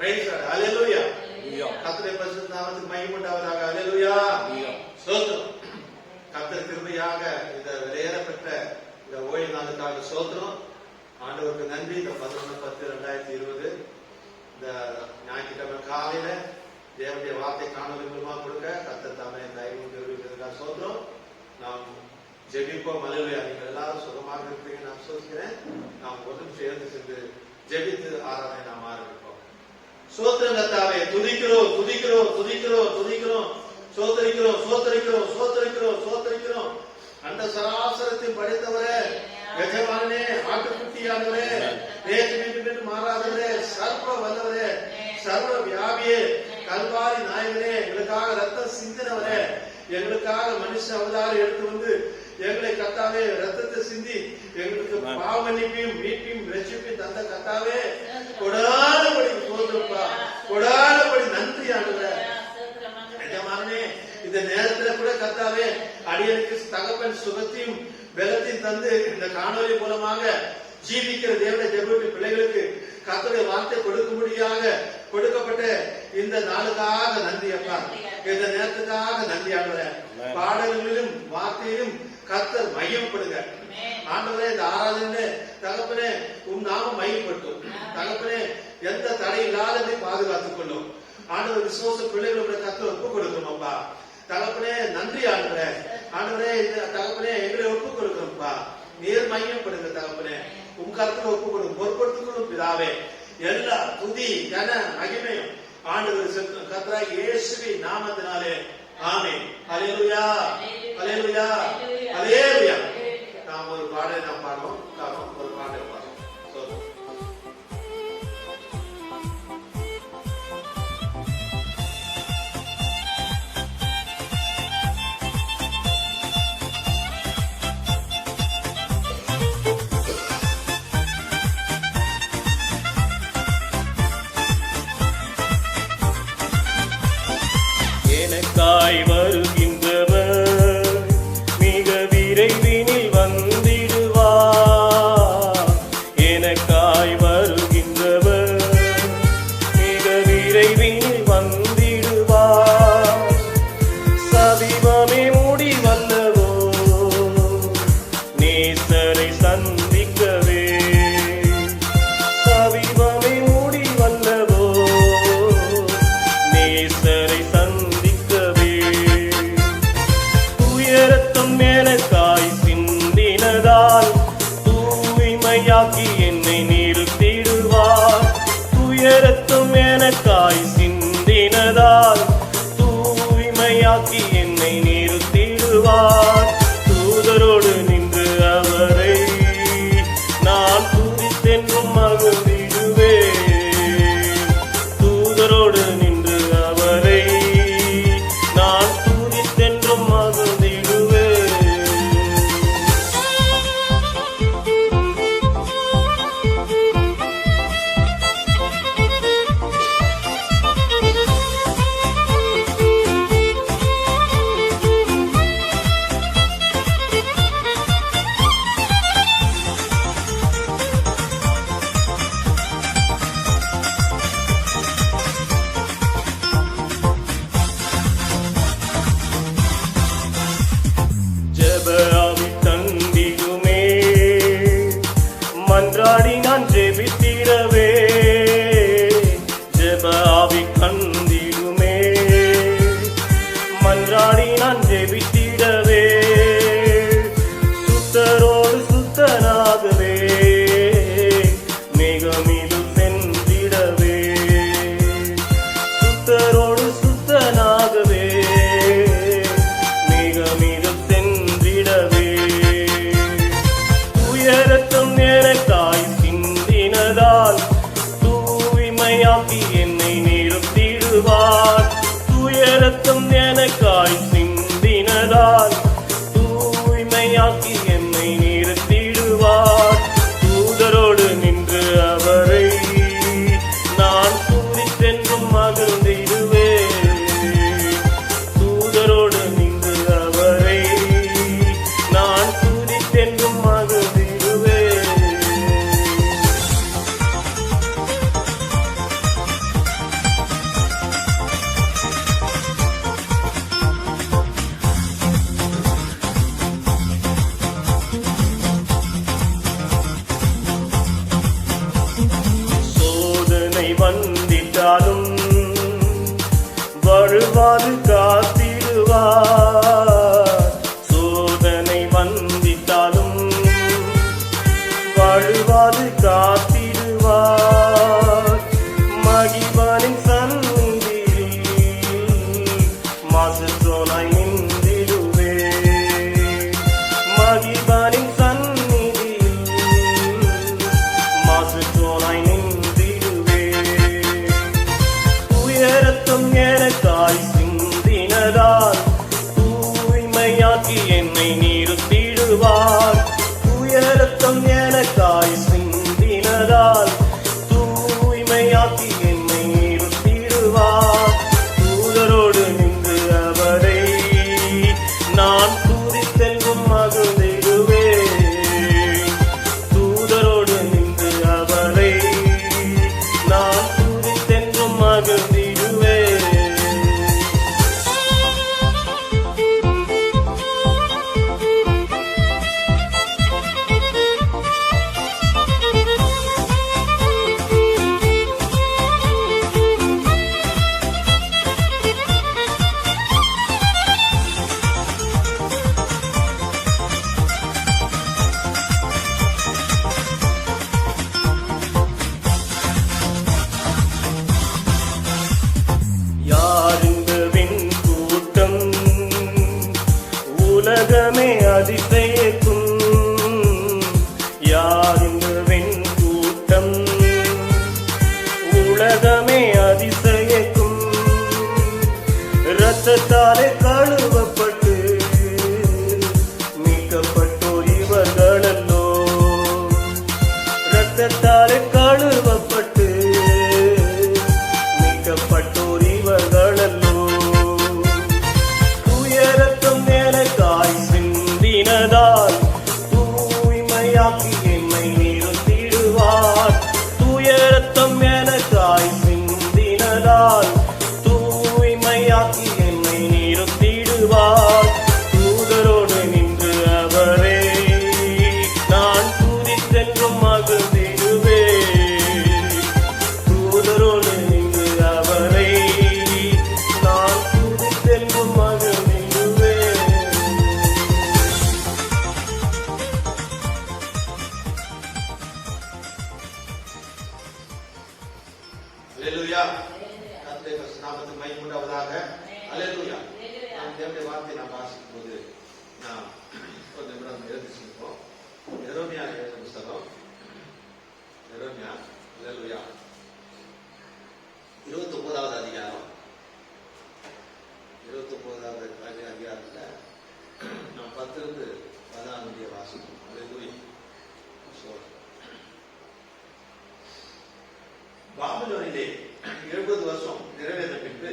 ஹalleluya. கர்த்தருடைய பரிசுத்த நாமத்துக்கு மகிமை உண்டாவதாக. ஹalleluya. ஸ்தோத்திரம். கர்த்தர் கிருபையாக இந்த விலையேறப்பட்ட இந்த ஓய்வு நாளுக்காக ஸ்தோத்திரம். ஆண்டவருக்கு நன்றி. இந்த 11/10/2020 இந்த ஞாயிற்றுக்கிழமை காலையில தேவனுடைய வார்த்தை காணொலி மூலமா கொடுக்க கர்த்தர் தாமே தயவுக்காக ஸ்தோத்திரம். நாம் ஜெபிப்போம். ஹalleluya. நீங்கள் எல்லாரும் சுகமாக இருப்பீங்க நான் விசுவாசிக்கிறேன். நாம் ஒரு சேர்ந்து சென்று ஜெபித்து ஆராதனை நாம் ஆரம்பிப்போம். ஸ்தோத்திரம் கர்த்தாவே, துதிக்கிறோம் துதிக்கிறோம் துதிக்கிறோம் துதிக்கிறோம் சோதரிக்கிறோம் சோதரிக்கிறோம் சோதரிக்கிறோம் சோதரிக்கிறோம். அந்த சராசரத்தில் படைத்தவரே, எஜமானே, ஆட்டுக்குட்டியானவரே, நேற்று நின்று மாறாதவரே, சர்வ வல்லவரே, சர்வ வியாபியே, கல்வாரி நாயகனே, எங்களுக்காக ரத்தம் சிந்தினவரே, எங்களுக்காக மனுஷ அவதாரம் எடுத்து வந்து எங்களை கர்த்தாவே ரத்தத்தை சிந்தி எங்களுக்கு பாவ மன்னிப்பையும் மீட்பையும் ரட்சிப்பையும் தந்த கர்த்தாவே, கொடானபடி சோதரப்பா, கொடானபடி நன்றி ஆண்டவரே. எஜமானே, இந்த நேரத்துல கூட கர்த்தாவே அடியனுக்கு தகப்பன் சுகத்தையும் பலத்தையும் தந்து இந்த காணொலி மூலமாக ஜீவிக்கிற தேவனுடைய ஜெப பிள்ளைகளுக்கு கர்த்தருடைய வார்த்தை கொடுக்கும்படியாக கொடுக்கப்பட்ட இந்த நாளுக்காக நன்றி அப்பா. இந்த நேரத்துக்காக நன்றி ஆண்டவரே. பாடல்களிலும் வார்த்தையிலும் கர்த்தர் மையப்படுங்க ஆண்டவரே. இந்த ஆராதனை தகப்பனே உன் நாமம் மையப்பட்டும் தகப்பனே, எந்த தடை இல்லாததை பாதுகாத்துக் கொள்ளும் ஆண்டவர். விசுவாச பிள்ளைகளுடைய கர்த்தர் ஒப்பு கொடுக்கணும் அப்பா தகப்பனே. நன்றி ஆண்டவரே. ஆண்டவரே தகப்பனே எங்களை ஒப்பு கொடுக்கணும்ப்பா. நேர் மையப்படுங்க தகப்பனே. உன் கருத்துல ஒப்பு கொடுக்கும் பொறுப்படுத்திக்கொள்ளும் பிதாவே. எல்லா துதி கன மகிமையும் ஆண்டவர் கர்த்தராகிய இயேசுவின் நாமத்தினாலே ஆமென். ஹல்லேலூயா ஹல்லேலூயா ஹல்லேலூயா. நாம் ஒரு பாடலை நாம் பாடுவோம். ஒரு பாடலை பாடுவோம். எனக்காய் வருகின்றவர் மிக விரைவினில் வந்திடுவார். எனக்காய் வருகின்றவர் மிக விரைவினில் வந்திடுவார். சதிவமே முடிவல்லவோ நேசரை சந்திக்கவே. சதிவமே முடிவல்லவோ நேசரை எனக்காய் சிந்தினதால் தூய்மையாக்கி என்னை நிறுத்திடுவார். துயரத்தும் எனக்காய் சிந்தினதால் தூய்மையாக்கி என்னை நிறுத்திடுவார். தூதரோடு நின்று அவரை நான் துதித்தென்றும் மகிழ்ந்திடுவேன். தூதரோடு நின்று அவரை நான் துதித்தென்றும் மகிழ்ந்திடுவேன். ஜெபஆவி தந்திடுமே மன்றாடி நான் ஜெபித்திடவே. ஜெபஆவி தந்திடுமே மன்றாடி நான் ஜெபித்திடவே. சுத்தரோடு சுத்தனாகவே மேகமீது சென்றிடவே. சுத்தரோடு சுத்தனாகவே மேகமீது சென்றிடவே. துயரத்தும் எனக்காய் சிந்தினதால் தூய்மையாக்கி என்னை நிறுத்திடுவார். துயரத்தும் எனக்காய் சிந்தினதால் தூய்மையாக்கி என்னை நிறுத்திடுவார். தூதரோடு நின்று அவரை நான் துதித்தென்றும் மகிழ்ந்திடுவேன். தூதரோடு நின்று அவரை நான் துதித்தென்றும் மகிழ்ந்திடுவேன். வழுவாது காத்திடுவார். சோதனை வந்திட்டாலும் வழுவாது காத்திடுவார். மகிழ்வானின் சந்நிதியில் மாசற்றோனாய் நின்றிடுவே. மகிழ்வானின் சந்நிதியில் மாசற்றோனாய் நின்றிடுவே. உயரத்தும் எனக்காய் சிந்தினதால் தூய்மையாக்கி என்னை நிறுத்திடுவார். உயரத்தும் எனக்காய் சிந்தினதால் தூய்மையாக்கி என்னை நிறுத்திடுவார். தூதரோடு நின்று அவரை நான் துதித்தெங்கும் மகிழ்ந்திடுவேன். தூதரோடு நின்று அவரை நான் துதித்தெங்கும் மகிழ்ந்திடுவேன். யார் இந்த விண்கூட்டம் உலகமே அதிசயிக்கும். யார் இந்த விண்கூட்டம் உலகமே அதிசயிக்கும். இரத்தத்தாலே கழுவப்பட்டு மீட்கப்பட்டோர் இவர்களல்லோ. இரத்தத்தாலே கழுவப்பட்டு மீட்கப்பட்டோர் இவர்களல்லோ. உயரத்தும் எனக்காய் சிந்தினதால் தூய்மையாக்கி என்னை நிறுத்திடுவார். உயரத்தும் எனக்காய் சிந்தினதால் தூய்மையாக்கி என்னை நிறுத்திடுவார். தூதரோடு நின்று அவரே நான் துதித்தென்றும் மகிழ்ந்திடுவேன். தூதரோடு நின்று அவரை நான் துதித்தென்றும் மகிழ்ந்திடுவேன். அல்லேலூயா. கர்த்தருடைய பரிசுத்த நாமத்துக்கு மகிமை உண்டாவதாக. அல்லேலூயா. நாம் தேவனுடைய வார்த்தையை நாம் வாசிக்கும் போது நாம் ஒரு நிமிடம் எழுதி செல்வோம். எரேமியா எழுதின புத்தகம். எரேமியா. அல்லேலூயா. 29வது அதிகாரம். 29வது அதிகாரத்துல நாம் 10 14 வாசிப்போம். அல்லேலூயா. பாபிலோனிலே 70 வருஷம் நிறைவேறின பின்பு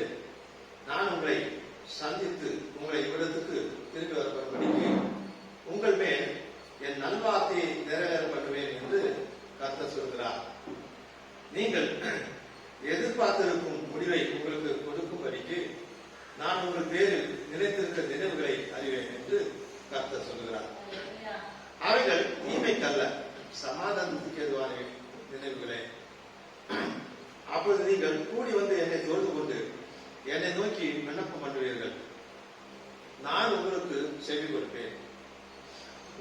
நான் உங்களை சந்தித்து உங்களை இவ்விடத்துக்கு திரும்பி வரப்படும்படிக்கு உங்கள் மேல் என் நல்வார்த்தையை நிறைவேற பண்ணுவேன் என்று கர்த்தர் சொல்கிறார். நீங்கள் எதிர்பார்த்திருக்கும் முடிவை உங்களுக்கு கொடுக்கும்படிக்கு நான் உங்கள் பேரில் நிலைத்திருக்க நினைவுகளை அறிவேன் என்று கர்த்தர் சொல்கிறார். அவைகள் தீமைக்கல்ல, சமாதானத்துக்கு எதுவான நினைவுகளே. அப்பொழுது நீங்கள் கூடி வந்து என்னை தொழுது கொண்டு என்னை நோக்கி விண்ணப்பம் பண்ணுவீர்கள். நான் உங்களுக்கு செவி கொடுப்பேன்.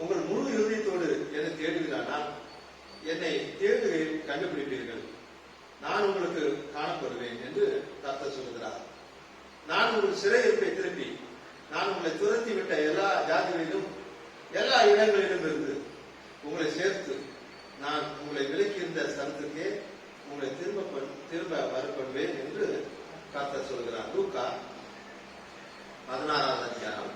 உங்கள் முழு இருதயத்தோடு என்னை தேடுகிறானால் என்னை தேடுகையில் கண்டுபிடிப்பீர்கள். நான் உங்களுக்கு காணப்படுவேன் என்று கர்த்தர் சொல்கிறார். நான் உங்கள் சிறையிருப்பை திருப்பி நான் உங்களை துரத்தி விட்ட எல்லா ஜாதிகளிலும் எல்லா இடங்களிலும் இருந்து உங்களை சேர்த்து நான் உங்களை விலக்கியிருந்த ஸ்தலத்துக்கே உங்களை திரும்ப வரப்படுவேன் என்று கர்த்தர் சொல்கிறார். லூக்கா 16வது அதிகாரம்.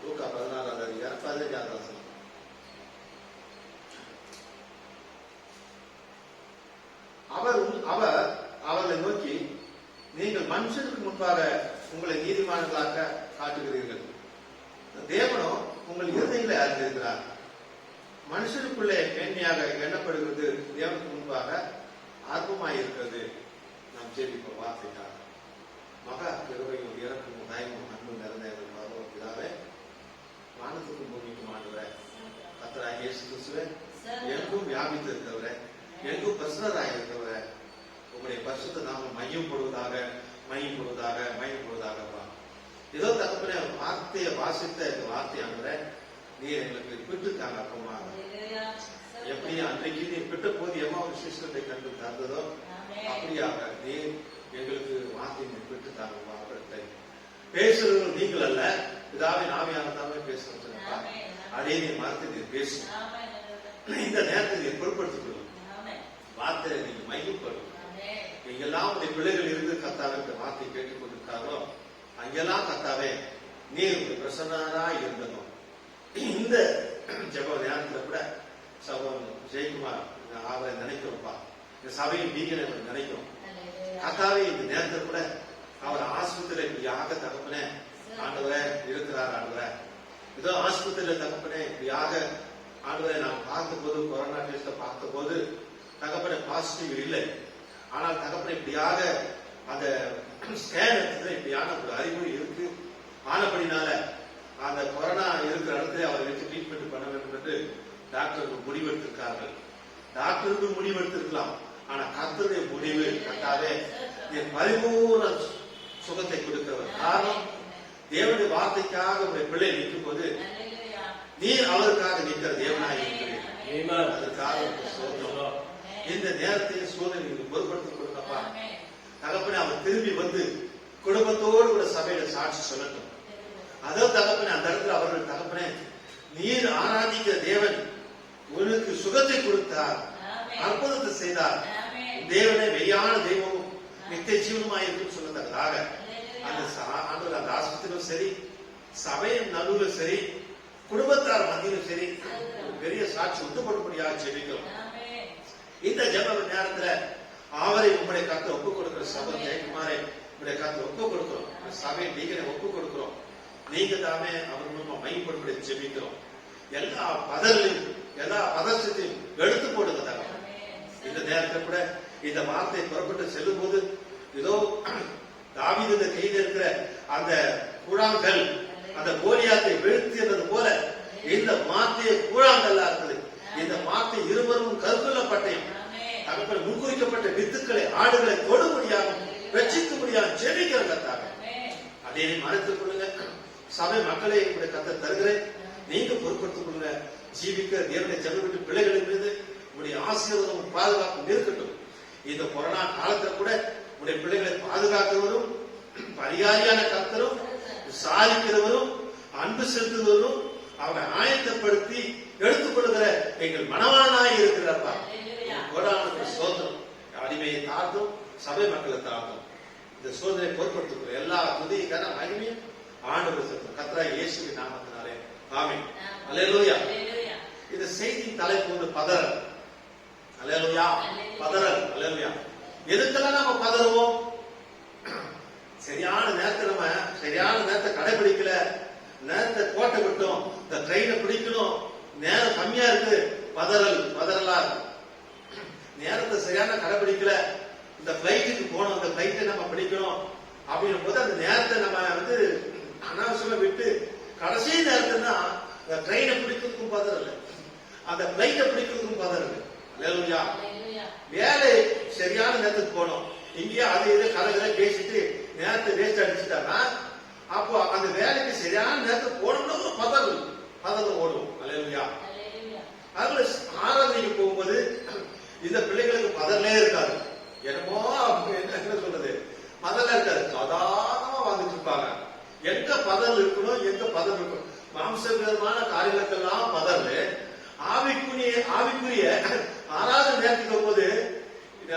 லூக்கா 16வது அதிகாரம் 15வது வசனம். அவர் அவர்களை நோக்கி, நீங்கள் மனுஷனுக்கு முன்பாக உங்களை நீதிமான்களாக காட்டுகிறீர்கள். தேவனோ உங்கள் இருதயங்களை அறிந்திருக்கிறார். மனுஷனுக்குள்ளே மேன்மையாக எண்ணப்படுகிறது தேவனுக்கு முன்பாக ஆர்வமாயிருக்கிறது. நாம் ஜெபிப்போம். வார்த்தைக்காக மகா கிருபையும் இறக்கும் தயமும் அன்பும் நிறைந்த பிதாவே, வானத்துக்கும் பூமிக்கும் ஆண்டவரே, கர்த்தராகிய இயேசு கிறிஸ்துவே, எங்கும் வியாபித்து இருக்கிறவரே, எங்கும் பிரசன்னராக இருக்கிறவரே, உங்களுடைய பரிசுத்த நாமம் மையப்படுவதாக. மகிமைப்படுவதாக. ஏதோ தகப்பனே வார்த்தையை வாசித்த இந்த வார்த்தையானவரை நீர் எங்களுக்கு விட்டுட்டாங்க. அப்பமா எப்படி அன்றைக்கு நீ விட்ட போது எம்மா ஒரு சிஸ்டத்தை கண்டு தந்ததோ அப்படியாக நீர் எங்களுக்கு வார்த்தை விட்டுட்டாங்க. வார்த்தை பேசுறது நீங்கள் அல்ல, இதாவே ஆவியானவரே பேசுறோம் சொன்னா அதே நீ மறந்து நீர் பேசு. இந்த நேரத்தை நீர் பொருட்படுத்திக் கொள்ளும். வார்த்தையை நீங்க மையப்படும். எங்கெல்லாம் உடைய பிள்ளைகள் இருந்து கர்த்தாவே இந்த வார்த்தை கேட்டுக் கொண்டிருக்காரோ அங்கெல்லாம் கர்த்தாவே நீர் பிரசன்னரா இருந்தனும். இந்த ஜெப நேரத்துல கூட சகோதரன் ஜெயக்குமார் அவரை நினைக்கிறோம்ப்பா, இந்த சபையின் நீங்களை நினைக்கிறோம். கர்த்தாவே இந்த நேரத்தில் கூட அவர் ஆஸ்பத்திரியில இப்படியாக தகப்பனே ஆண்டவரே இருக்கிறார். ஆண்டவரே ஏதோ ஆஸ்பத்திரியில தகப்பனே இப்படியாக ஆண்டவரை நாம் பார்த்த போது, கொரோனா டெஸ்ட பார்த்த போது தகப்பனை பாசிட்டிவ் இல்லை. ஆனால் தகப்பனை இப்படியாக அந்த ஸ்கேன் எடுத்தது இப்படியான ஒரு அறிகுறி இருக்கு. ஆனபடினால அந்த கொரோனா இருக்கிற இடத்துல அவரை வச்சு ட்ரீட்மெண்ட் பண்ண வேண்டும் என்று டாக்டர்கள் முடிவெடுத்திருக்கார்கள். டாக்டருக்கு முடிவெடுத்திருக்கலாம், ஆனா கர்த்தருடைய முடிவு கட்டாவே பரிபூர்ண சுகத்தை கொடுக்கிறவர். காரணம் தேவனுடைய வார்த்தைக்காக உடைய பிள்ளை நிற்கும் போது நீர் அவருக்காக நிற்கிற தேவனாய் இருக்கிறீர்கள். அதற்காக இந்த நேரத்தை சோதனை பொருட்படுத்திக் கொடுக்கப்பா. தகப்பனே அவர் திரும்பி வந்து குடும்பத்தோடு கூட சபையில சாட்சி சொல்லட்டும். அதோ தகப்பனே அந்த இடத்துல அவர்கள் தகப்பனே நீர் ஆராதிக்கிற தேவன் உனக்கு சுகத்தை கொடுத்தார், அற்புதத்தை செய்தார், தேவனே மெய்யான தெய்வமும் நித்திய ஜீவனுமாய் இருக்கும் சொல்லத்தக்கதாக அந்த ஆஸ்பத்திரியும் சரி, சபையின் நடுவில் சரி, குடும்பத்தார் மத்தியிலும் சரி பெரிய சாட்சி ஒத்துப்படும்படியாக ஜெபிக்கிறோம். இந்த ஜெப நேரத்துல அவரை உங்களுடைய கருத்தை ஒப்புக் கொடுக்கிற சகோதரன் ஜெயக்குமாரை உங்களுடைய கருத்தை ஒப்புக் கொடுக்கிறோம். சபையை நீங்க ஒப்புக் கொடுக்கிறோம். நீங்க தாமே அவர் மூலமா மையப்படும்படி ஜெபிக்கிறோம். எல்லா பதர்களையும் எல்லா பதற்றத்தையும் எடுத்து போடுங்க தகவல். இந்த நேரத்தில் கூட இந்த வார்த்தை புறப்பட்டு செல்லும் போது ஏதோ தாவீது கையில் இருக்கிற அந்த கூழாங்கல் அந்த கோலியாத்தை வீழ்த்தியது போல இந்த வார்த்தையை கூழாங்கல்லா இருக்குது. இந்த வார்த்தை இருவரும் கருத்துள்ளப்பட்டையும் தகப்பன் முன்குறிக்கப்பட்ட வித்துக்களை ஆடுகளை தொடு முடியாம வெச்சிக்க முடியாம ஜெபிக்கிறதாங்க. அதே மறைத்துக் கொள்ளுங்க. சபை மக்களை உங்களுடைய கத்தை தருகிறேன். நீங்க பொறுப்படுத்திக் கொள்ளுங்க. ஜீவிக்கிற தேவனுடைய ஜனவிட்டு பிள்ளைகளின் மீது உங்களுடைய ஆசீர்வாதமும் பாதுகாப்பும் இருக்கட்டும். இந்த கொரோனா காலத்துல கூட உங்களுடைய பிள்ளைகளை பாதுகாக்கிறவரும் பரிகாரியான கர்த்தரும் சாதிக்கிறவரும் அன்பு செலுத்துவரும் அவரை ஆயத்தப்படுத்தி எடுத்துக் கொள்கிற எங்கள் மனவானாய் இருக்கிறப்பா. கோடானுக்கு சோதனம் அடிமையை தாழ்த்தும், சபை மக்களை தாழ்த்தும். இந்த சோதனை பொருட்படுத்துகிற எல்லா துதிக்கான மகிமையும் ஆண்டவர் கர்த்தராகிய இயேசுவின் நாமத்தினாலே ஆமென். அல்லேலூயா. இந்த செய்தியின் தலைப்பு வந்து பதறல். அல்லேலூயா. பதறல். அல்லேலூயா. எதுக்கெல்லாம் நாம பதறுவோம்? சரியான நேரத்தை கடைபிடிக்கல, நேரத்தை கோட்டை விட்டோம், இந்த ட்ரெயினை பிடிக்கணும், நேரம் கம்மியா இருக்கு, பதறலா இருக்கு. நேரத்தை சரியான கடைபிடிக்கல, இந்த பிளைட்டுக்கு போனோம், இந்த பிளைட்டை நம்ம பிடிக்கணும் அப்படின்னும் போது அந்த நேரத்தை நம்ம வந்து அனாவசியமா விட்டு கடைசி நேரத்துனா ட்ரெயினை பிடிக்கிறதுக்கும் பதறல, அந்த பிளைட்டை பிடிக்கிறதுக்கும் பதறல. அல்லேலூயா. வேலை சரியான நேரத்துக்கு போனோம், இங்கேயே அது இது கலகலை பேசிட்டு நேரத்தை வேஸ்ட் அடிச்சுட்டாங்கன்னா அப்போ அந்த வேலைக்கு சரியான நேரத்துக்கு போனோம்னா பதறல் ஓடும். அல்லேலூயா. அதுல ஆராதனைக்கு போகும்போது இந்த பிள்ளைகளுக்கு பதறலே இருக்காது. என்னமோ என்ன சொல்றது, பதறல இருக்காது, சாதாரணமா வந்துட்டு இருப்பாங்க. எங்க பதறல் இருக்கணும், எங்க பதறல் இருக்கணும். மாம்சமான காரியங்களுக்கெல்லாம் பதறல். ஆவிக்குரிய ஆராதனை நேரத்துக்கு வரும்போது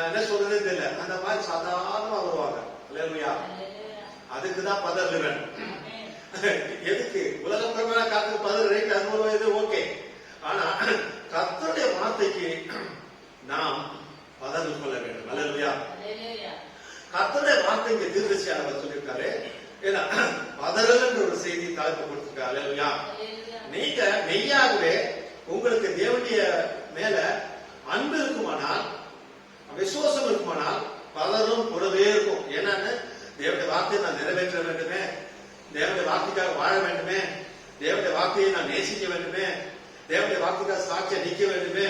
என்ன சொல்றதே தெரியல, அந்த மாதிரி சாதாரணமா வருவாங்க. அல்லேலூயா. அதுக்குதான் பதறல் வேணும். எதுக்கு? உலகப்பிரமான காத்துக்கு பதறல் ரைட், அது இது ஓகே. ஆனா கர்த்தருடைய வார்த்தைக்கு நாம் பதறல் கொள்ள வேண்டும். அல்லேலூயா. கர்த்தருடைய வார்த்தைக்கு தீர்க்கதரிசியானவர் சொல்லியிருக்காரு. ஏன்னா பதறல் என்ற ஒரு செய்தி தலைப்பு கொடுத்திருக்காரு. அல்லேலூயா. நீங்க மெய்யாகவே உங்களுக்கு தேவனுடைய மேல அன்பு இருக்குமானால், விசுவாசம் இருக்குமானால் பதறும் கூடவே இருக்கும். என்னன்னு, தேவனுடைய வார்த்தையை நான் நிறைவேற்ற வேண்டுமே, தேவனுடைய வார்த்தைக்காக வாழ வேண்டுமே, தேவனுடைய வார்த்தையை நான் நேசிக்க வேண்டுமே, தேவனுடைய வார்த்தைக்காக சாட்சியை நிற்க வேண்டுமே,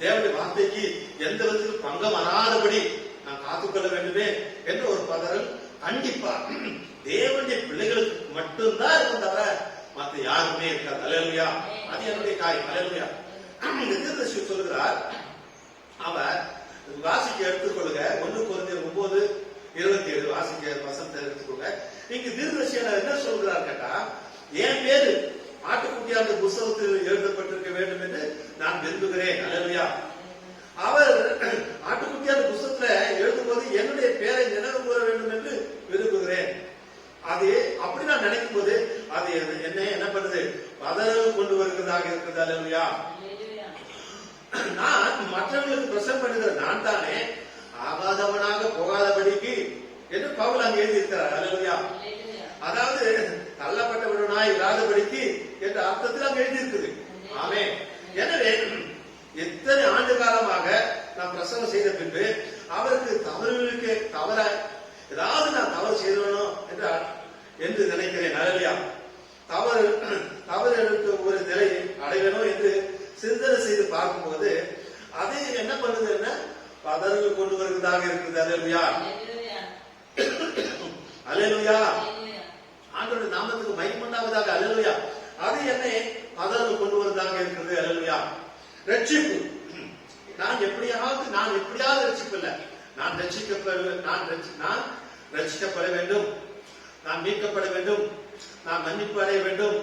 தேவனுடைய வார்த்தைக்கு எந்த விதத்திலும் பங்கம் வராதபடி நான் காத்துக்கொள்ள வேண்டுமே என்ற ஒரு பதறல் கண்டிப்பா தேவனுடைய பிள்ளைகளுக்கு மட்டும்தான் இருக்கும் தவிர மற்ற யாருமே இருக்காது. அல்லேலூயா. அது என்னுடைய காரியம். அல்லேலூயா. தீர்க்கதரிசி சொல்கிறார், அவர் வாசிக்க எடுத்துக்கொள்ளுங்க 1 கொரிந்தியர் 9:27 வாசிக்க வசனத்தை எடுத்துக்கொள்ளுங்க. இங்கு தீர்க்கதரிசியானவர் என்ன சொல்கிறார் கேட்டா, என் பேரு ஆட்டுக்குட்டியான புத்தகத்தில் எழுதப்பட்டிருக்க வேண்டும் என்று நான் விரும்புகிறேன். அல்லேலூயா. அவர் ஆட்டுக்குட்டியான புத்தகத்துல எழுதும்போது என்னுடைய பேரை நினைவு கூற வேண்டும் என்று விரும்புகிறேன். அது அப்படி நான் நினைக்கும் போது அது என்ன பண்ணுது, பதறவு கொண்டு வருகிறதாக இருக்கிறது. அல்லேலூயா. நான் மற்றவர்களுக்கு பிரசங்கம் பண்ணுகிற நான் தானே ஆகாதவனாக போகாதபடிக்கு என்று பவுல் அங்கே எழுதியிருக்கிறார். அல்லேலூயா. அதாவது தள்ளப்பட்டவனாய் இராதபடிக்கு என்ற அர்த்தத்தில் அங்கே எழுதியிருக்குது. ஆமென். எனவே எத்தனை ஆண்டு காலமாக நான் பிரசங்கம் செய்த பின்பு அவருக்கு தவறுகளுக்கு தவற ஏதாவது நான் தவறு செய்தவனோ என்று நினைக்கிறேன். அல்லேலூயா. தவறுகளுக்கு ஒரு நிலை அடையணும் என்று சிந்தனை செய்து பார்க்கும்போது அது என்ன பண்ணுதுன்னா பதறல் கொண்டு வருவதாக இருக்குது. அல்லேலூயா. அல்லேலூயா. ஆண்டவருடைய நாமத்துக்கு மகிமை உண்டாவதாக. அல்லேலூயா. அது என்னை பதறல் கொண்டு வருவதாக இருக்கிறது. அல்லேலூயா. ரட்சிப்பு நான் எப்படியாவது ரட்சிப்பில்லை. நான் ரட்சிக்கப்பட வேண்டும், நான் மீட்கப்பட வேண்டும், நான் மன்னிப்பு அடைய வேண்டும்,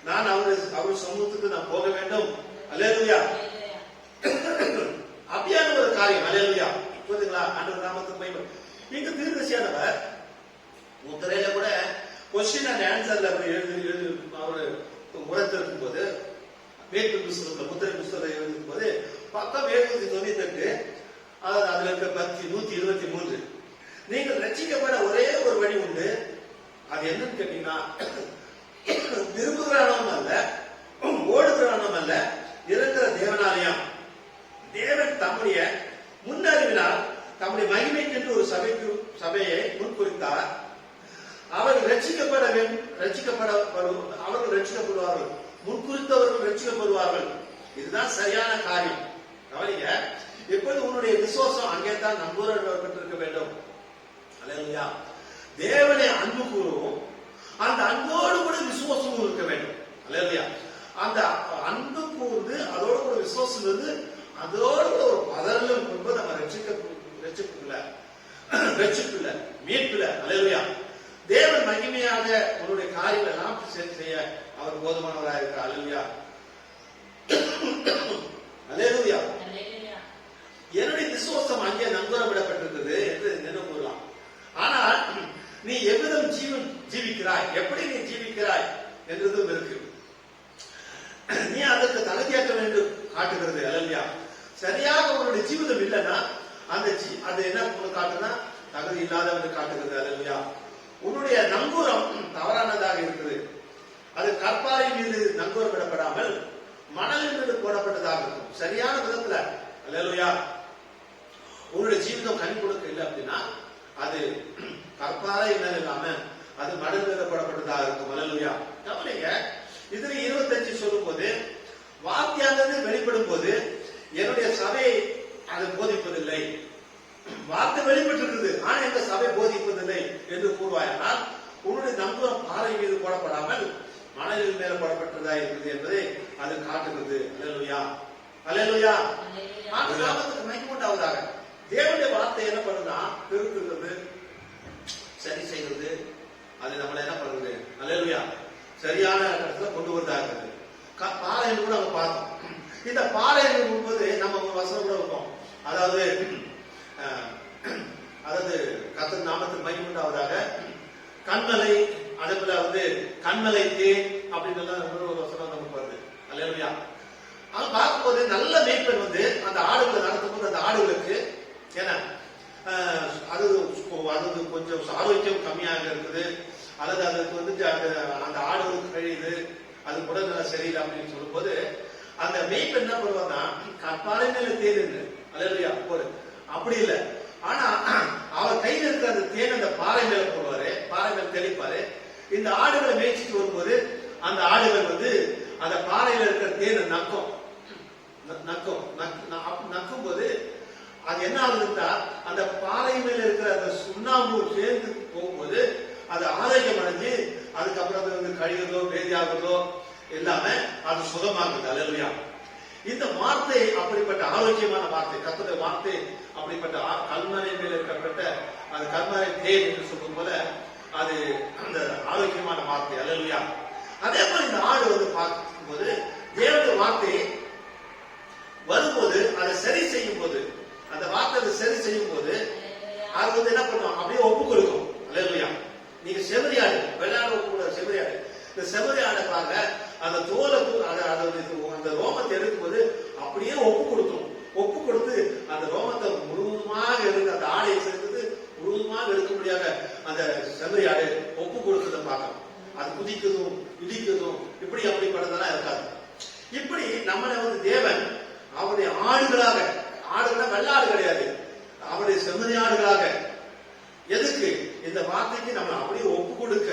நான் அவர் சமூகத்துக்கு நான் போக வேண்டும். அல்லேலூயா. அப்படியான ஒரு காரியம். அல்லேலூயா. புரியுதுங்களா? ஆண்டவர் நாமத்துக்கு மகிமை. இங்கு தீர்க்கதரிசியானவர் முத்திரையில கூட கொஸ்டின் அண்ட் ஆன்சர்ல அப்படி எழுதி அவரு முறைத்திருக்கும் போது வேட்பு புஸ்தகத்துல முத்திரை புஸ்தகத்தை எழுதும் போது பக்கம் 798 அதாவது அதுல இருக்க 123 நீங்கள் ரட்சிக்கப்பட ஒரே ஒரு வழி உண்டு. அது என்னன்னு கேட்டீங்கன்னா, விரும்புகிறானவும் அல்ல, ஓடுகிறானும் அல்ல, இருக்கிற தேவனாலயம். தேவன் தம்முடைய முன்னறிவினால் தம்முடைய மகிமைக்கென்று ஒரு சபையை முன்குறித்தார். அவர்கள் அவர்கள் ரட்சிக்கப்படுவார்கள். முன்குறித்தவர்கள் ரட்சிக்கப்படுவார்கள். இதுதான் சரியான காரியம். கவனிங்க, எப்போது உன்னுடைய விசுவாசம் அங்கே தான் நம்பூரப்பட்டிருக்க வேண்டும். அல்லேலூயா. தேவனை அன்பு கூறுவோம், அந்த அன்போடு கூட விசுவாசமும் இருக்க வேண்டும். அல்லேலூயா. அந்த அன்பு கூர்ந்து அதோடு கூட விசுவாசம் இருந்து அதோடு கூட ஒரு பதறலும் கொண்டு நம்ம ரட்சிப்புல மீட்புல. அல்லேலூயா. தேவன் மகிமையாக உன்னுடைய காரியங்களை எல்லாம் செய்ய அவர் போதுமானவராக இருக்கிறார். அல்லேலூயா. அல்லேலூயா. என்னுடைய விசுவாசம் அங்கே நங்கூரமிடப்பட்டிருக்கிறது என்று நினைவு கூறலாம். ஆனால் நீ எவ்விதம் ஜீவிக்கிறாய், எப்படி நீ ஜீவிக்கிறாய் என்றதும் இருக்கு. நீ அதற்கு தகுதியாக்க வேண்டும் காட்டுகிறது. அல்லேலூயா. சரியாக உன்னுடைய ஜீவிதம் இல்லைன்னா அது என்ன காட்டுனா தகுதி இல்லாதவன் காட்டுகிறது. அல்லேலூயா. உன்னுடைய நங்கூரம் தவறானதாக இருக்குது. அது கற்பாறை மீது நங்கூரம் விடப்படாமல் மணலின் மீது போடப்பட்டதாக இருக்கும். சரியான விதத்துல. அல்லேலூயா. உன்னுடைய ஜீவிதம் கனி கொடுக்க இல்லை அப்படின்னா அது கற்பாறை மேல இல்லாம அது மணல் மீது போடப்பட்டதாக இருக்கும். அல்லேலூயா. கவனிங்க, இதுல 25 சொல்லும் போது வார்த்தையானது வெளிப்படும் போது என்னுடைய சபை அது போதிப்பதில்லை. வார்த்தை வெளிப்பட்டிருக்கிறது, ஆனா எங்க சபை போதிப்பதில்லை என்று கூறுவாயானால் உன்னுடைய நம்புறம் பாறை மீது போடப்படாமல் மணலின் மேல போடப்பட்டதா இருக்குது என்பதை அது காட்டுகிறது. அல்லேலூயா. அல்லேலூயா. நாமத்துக்கு மகிமை உண்டாவதாக. தேவனுடைய வார்த்தை என்ன பண்ணுனா திருத்துகிறது, சரி செய்கிறது. அது நம்மள என்ன பண்ணுது? அல்லேலூயா. சரியான இடத்துல கொண்டு வருதாக. பாறை என்று கூட நம்ம பார்த்தோம். இந்த பாறை போது நம்ம வசனம் கூட இருக்கும். அதாவது கர்த்தர் நாமத்துக்கு மகிமை உண்டாவதாக. கண்மலை, அதே போல கண்மலை தேன் அப்படின்னு ஒரு வசனம் நமக்கு வருது. அல்லேலூயா. அது பார்க்கும்போது நல்ல மேய்ப்பன் அந்த ஆடுகளை நடத்தும் போது அந்த ஆடுகளுக்கு ஏன்னா அது கொஞ்சம் ஆரோக்கியம் கம்மியாக இருக்குது, அல்லது அதுக்கு அந்த ஆடுகளுக்கு கழியுது, அது உடல்நல சரியில்லை அப்படின்னு சொல்லும் போது அந்த மேய்ப்பன் என்ன பண்ணுவாங்க, கற்பாறை மேல தேன். அல்லேலூயா. அப்படி இல்லை, ஆனா அவர் கையில் இருக்கிற அந்த தேன் அந்த பாறை மேல போடுவாரு, பாறை மேல தெளிப்பாரு. இந்த ஆடுகளை மேய்ச்சிட்டு வரும்போது அந்த ஆடுகள் அந்த பாறையில இருக்கிற தேனை நக்கும் போது அது என்ன ஆகுதுன்னா அந்த பாறை மேல இருக்கிற அந்த சுண்ணாம்பு சேர்ந்து போகும்போது அது ஆரோக்கியம் அடைஞ்சு அதுக்கப்புறம் அது வந்து கழிவுறதோ வேதியாகிறதோ எல்லாமே அது சுகமாகுது. அல்லேலூயா. இந்த வார்த்தை அப்படிப்பட்ட ஆரோக்கியமான வார்த்தை, கர்த்தருடைய வார்த்தை அப்படிப்பட்ட கல்மனை மேல் இருக்கப்பட்ட அது கல்மனை தேன் என்று சொல்லும் போல அது அந்த ஆரோக்கியமான வார்த்தை. அல்லேலூயா. அதே மாதிரி இந்த ஆடு வந்து பார்க்கும்போது தேவனுடைய வார்த்தை வரும்போது அதை சரி செய்யும் போது, அந்த வார்த்தை சரி செய்யும் போது அது வந்து என்ன பண்ணுவோம், அப்படியே ஒப்பு கொடுக்கும். அல்லேலூயா. நீங்க செம்மறியாடு வெள்ளாடு கூட செம்மறியாடு, இந்த செம்மறியாடை பாருங்க, அந்த தோலை அந்த ரோமத்தை எடுக்கும்போது அப்படியே ஒப்பு கொடுக்கும். ஒப்பு கொடுத்து அந்த ரோமத்தை முழுவதுமாக எடுத்து அந்த ஆடையை சேர்த்து முழுவதுமாக எடுக்கும்படியாக அந்த செம்மறியாடு ஒப்பு கொடுத்ததை பார்க்கணும். அது குதிக்குதும் இடிக்குதும் இப்படி அப்படிப்பட்டதெல்லாம் இருக்காது. இப்படி நம்மளை வந்து தேவன் அவருடைய ஆடுகளாக, ஆடுகளா வெள்ளாடு கிடையாது, அவருடைய செம்மறி ஆடுகளாக, எதுக்கு இந்த வார்த்தைக்கு நம்ம அப்படியே ஒப்பு கொடுக்க,